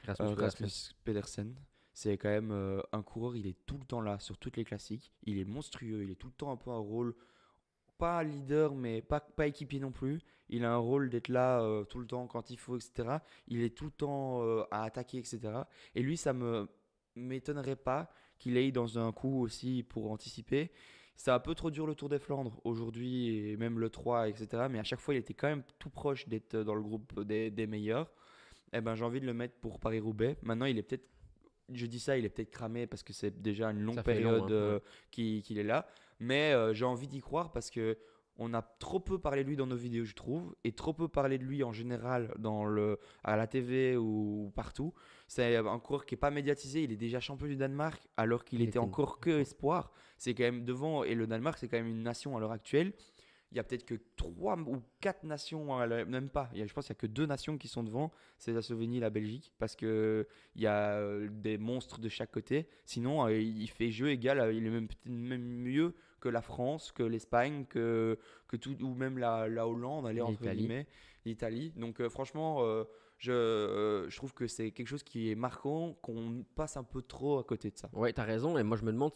Rasmus Pedersen. Rasmus Pedersen. C'est quand même un coureur, il est tout le temps là sur toutes les classiques. Il est monstrueux, il est tout le temps un peu un rôle, pas leader, mais pas équipier non plus. Il a un rôle d'être là tout le temps quand il faut, etc. Il est tout le temps à attaquer, etc. Et lui, ça me m'étonnerait pas qu'il aille dans un coup aussi pour anticiper. C'est un peu trop dur le Tour des Flandres aujourd'hui et même le 3, etc. Mais à chaque fois, il était quand même tout proche d'être dans le groupe des meilleurs. Eh ben, j'ai envie de le mettre pour Paris-Roubaix. Maintenant, il est peut-être, je dis ça, il est peut-être cramé parce que c'est déjà une longue Ça fait long, période hein, ouais. qu'il est là. Mais j'ai envie d'y croire parce que on a trop peu parlé de lui dans nos vidéos, je trouve, et trop peu parlé de lui en général à la TV ou partout. C'est un coureur qui n'est pas médiatisé. Il est déjà champion du Danemark alors qu'il Il était était. encore que espoir. C'est quand même devant, et le Danemark, c'est quand même une nation à l'heure actuelle. Il y a peut-être que 3 ou 4 nations, même pas. Je pense qu'il n'y a que 2 nations qui sont devant. C'est la Slovénie et la Belgique. Parce qu'il y a des monstres de chaque côté. Sinon, il fait jeu égal. Il est même mieux que la France, que l'Espagne, que tout, ou même la Hollande, allez, entre L'Italie. guillemets, l'Italie. Donc franchement, je trouve que c'est quelque chose qui est marquant, qu'on passe un peu trop à côté de ça. Ouais, t'as raison. Et moi, je me demande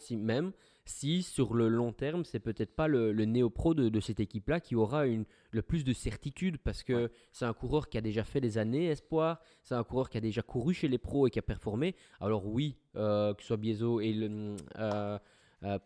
si sur le long terme, c'est peut-être pas le néo-pro de cette équipe-là qui aura le plus de certitude parce Ouais, que c'est un coureur qui a déjà fait des années espoir. C'est un coureur qui a déjà couru chez les pros et qui a performé. Alors, oui, que ce soit Biezo et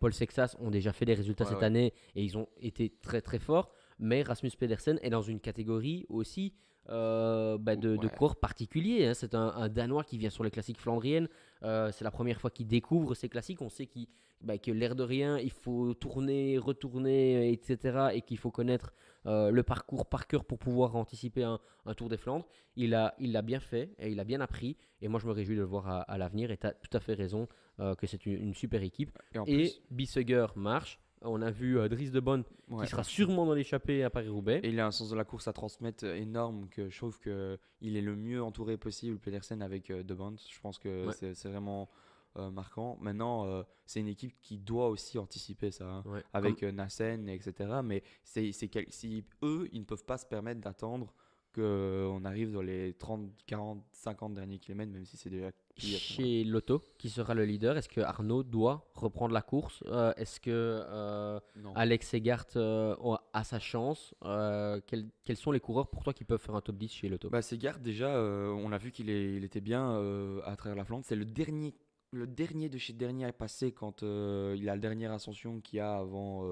Paul Sexas ont déjà fait des résultats ouais, cette ouais. année et ils ont été très très forts. Mais Rasmus Pedersen est dans une catégorie aussi de Ouais, coureurs particuliers, hein. C'est un Danois qui vient sur les classiques flandriennes. C'est la première fois qu'il découvre ces classiques. On sait que l'air de rien, il faut tourner, retourner, etc. Et qu'il faut connaître le parcours par cœur pour pouvoir anticiper un Tour des Flandres. Il l'a bien fait et il a bien appris. Et moi, je me réjouis de le voir à l'avenir. Et tu as tout à fait raison que c'est une super équipe. et en Et plus, Bissegger marche. On a vu Dries de Bonne qui ouais. sera sûrement dans l'échappée à Paris-Roubaix. Et il a un sens de la course à transmettre énorme que je trouve qu'il est le mieux entouré possible, Pedersen, avec De Bont. Je pense que Ouais, c'est vraiment marquant. Maintenant, c'est une équipe qui doit aussi anticiper ça, hein, ouais. avec Nassen, etc. Mais si eux, ils ne peuvent pas se permettre d'attendre qu'on arrive dans les 30, 40, 50 derniers kilomètres, même si c'est déjà plié à ce moment-là. Chez Lotto, qui sera le leader, est-ce que Arnaud doit reprendre la course? Est-ce que Non. Alex Segart a sa chance? Quels sont les coureurs pour toi qui peuvent faire un top 10 chez Lotto? Bah, Segard, déjà, on a vu il était bien à travers la Flandre. C'est le dernier de chez dernier à passer quand il a la dernière ascension qu'il y a avant.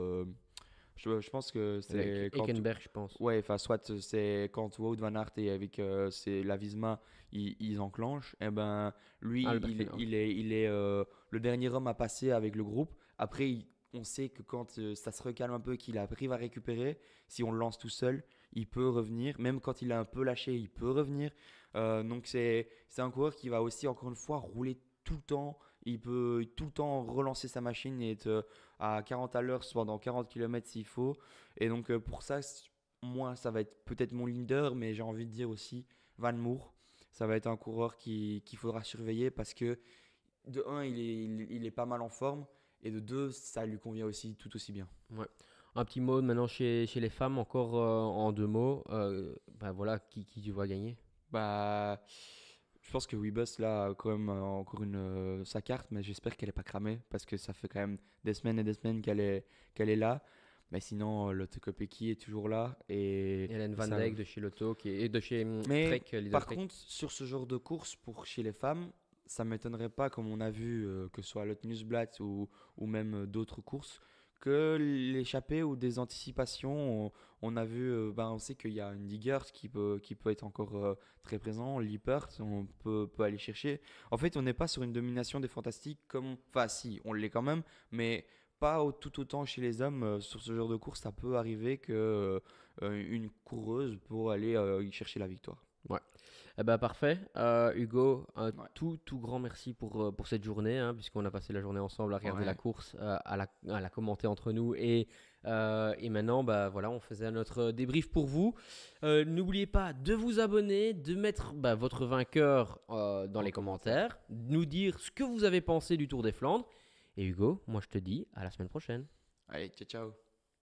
Je pense que c'est Avec quand. Ekenberg, je pense. Ouais, enfin, soit c'est quand Wout van Aert et avec c'est la Visma, ils enclenchent. Et ben, lui, Albert Klinau. il est le dernier homme à passer avec le groupe. Après, on sait que quand ça se recalme un peu, qu'il arrive à récupérer, si on le lance tout seul, il peut revenir. Même quand il a un peu lâché, il peut revenir. Donc, c'est un coureur qui va aussi, encore une fois, rouler tout le temps. Il peut tout le temps relancer sa machine et être à 40 à l'heure pendant 40 km s'il faut. Et donc, pour ça, moi, ça va être peut-être mon leader, mais j'ai envie de dire aussi Van Moer. Ça va être un coureur qu'il faudra surveiller parce que de un, il est pas mal en forme et de deux, ça lui convient aussi tout aussi bien. Ouais. Un petit mot maintenant chez les femmes, encore en 2 mots. Bah voilà, qui tu vois gagner? Bah, je pense que Weebus là a quand même encore sa carte, mais j'espère qu'elle est pas cramée parce que ça fait quand même des semaines et des semaines qu'elle est là. Mais sinon, Lotte Kopecky est toujours là Hélène et Van ça. Dijk de chez Lotto et de chez Mais Trek, Lidl par Trek. contre, sur ce genre de course pour chez les femmes, ça m'étonnerait pas, comme on a vu, que ce soit Lot Newsblatt ou même d'autres courses, que l'échappée ou des anticipations, on a vu, on sait qu'il y a une Diggers qui peut être encore très présent, Liepert, on peut aller chercher. En fait, on n'est pas sur une domination des fantastiques comme. Enfin, si, on l'est quand même, mais pas tout autant chez les hommes. Sur ce genre de course, ça peut arriver que une coureuse pour aller y chercher la victoire. Ouais. Eh ben, parfait. Hugo, un Ouais. tout grand merci pour cette journée, hein, puisqu'on a passé la journée ensemble à regarder la Ouais. course, à la commenter entre nous. Et maintenant, bah, voilà, on faisait notre débrief pour vous. N'oubliez pas de vous abonner, de mettre bah, votre vainqueur dans En les commentaire. commentaires, de nous dire ce que vous avez pensé du Tour des Flandres. Et Hugo, moi je te dis à la semaine prochaine. Allez, ciao, ciao.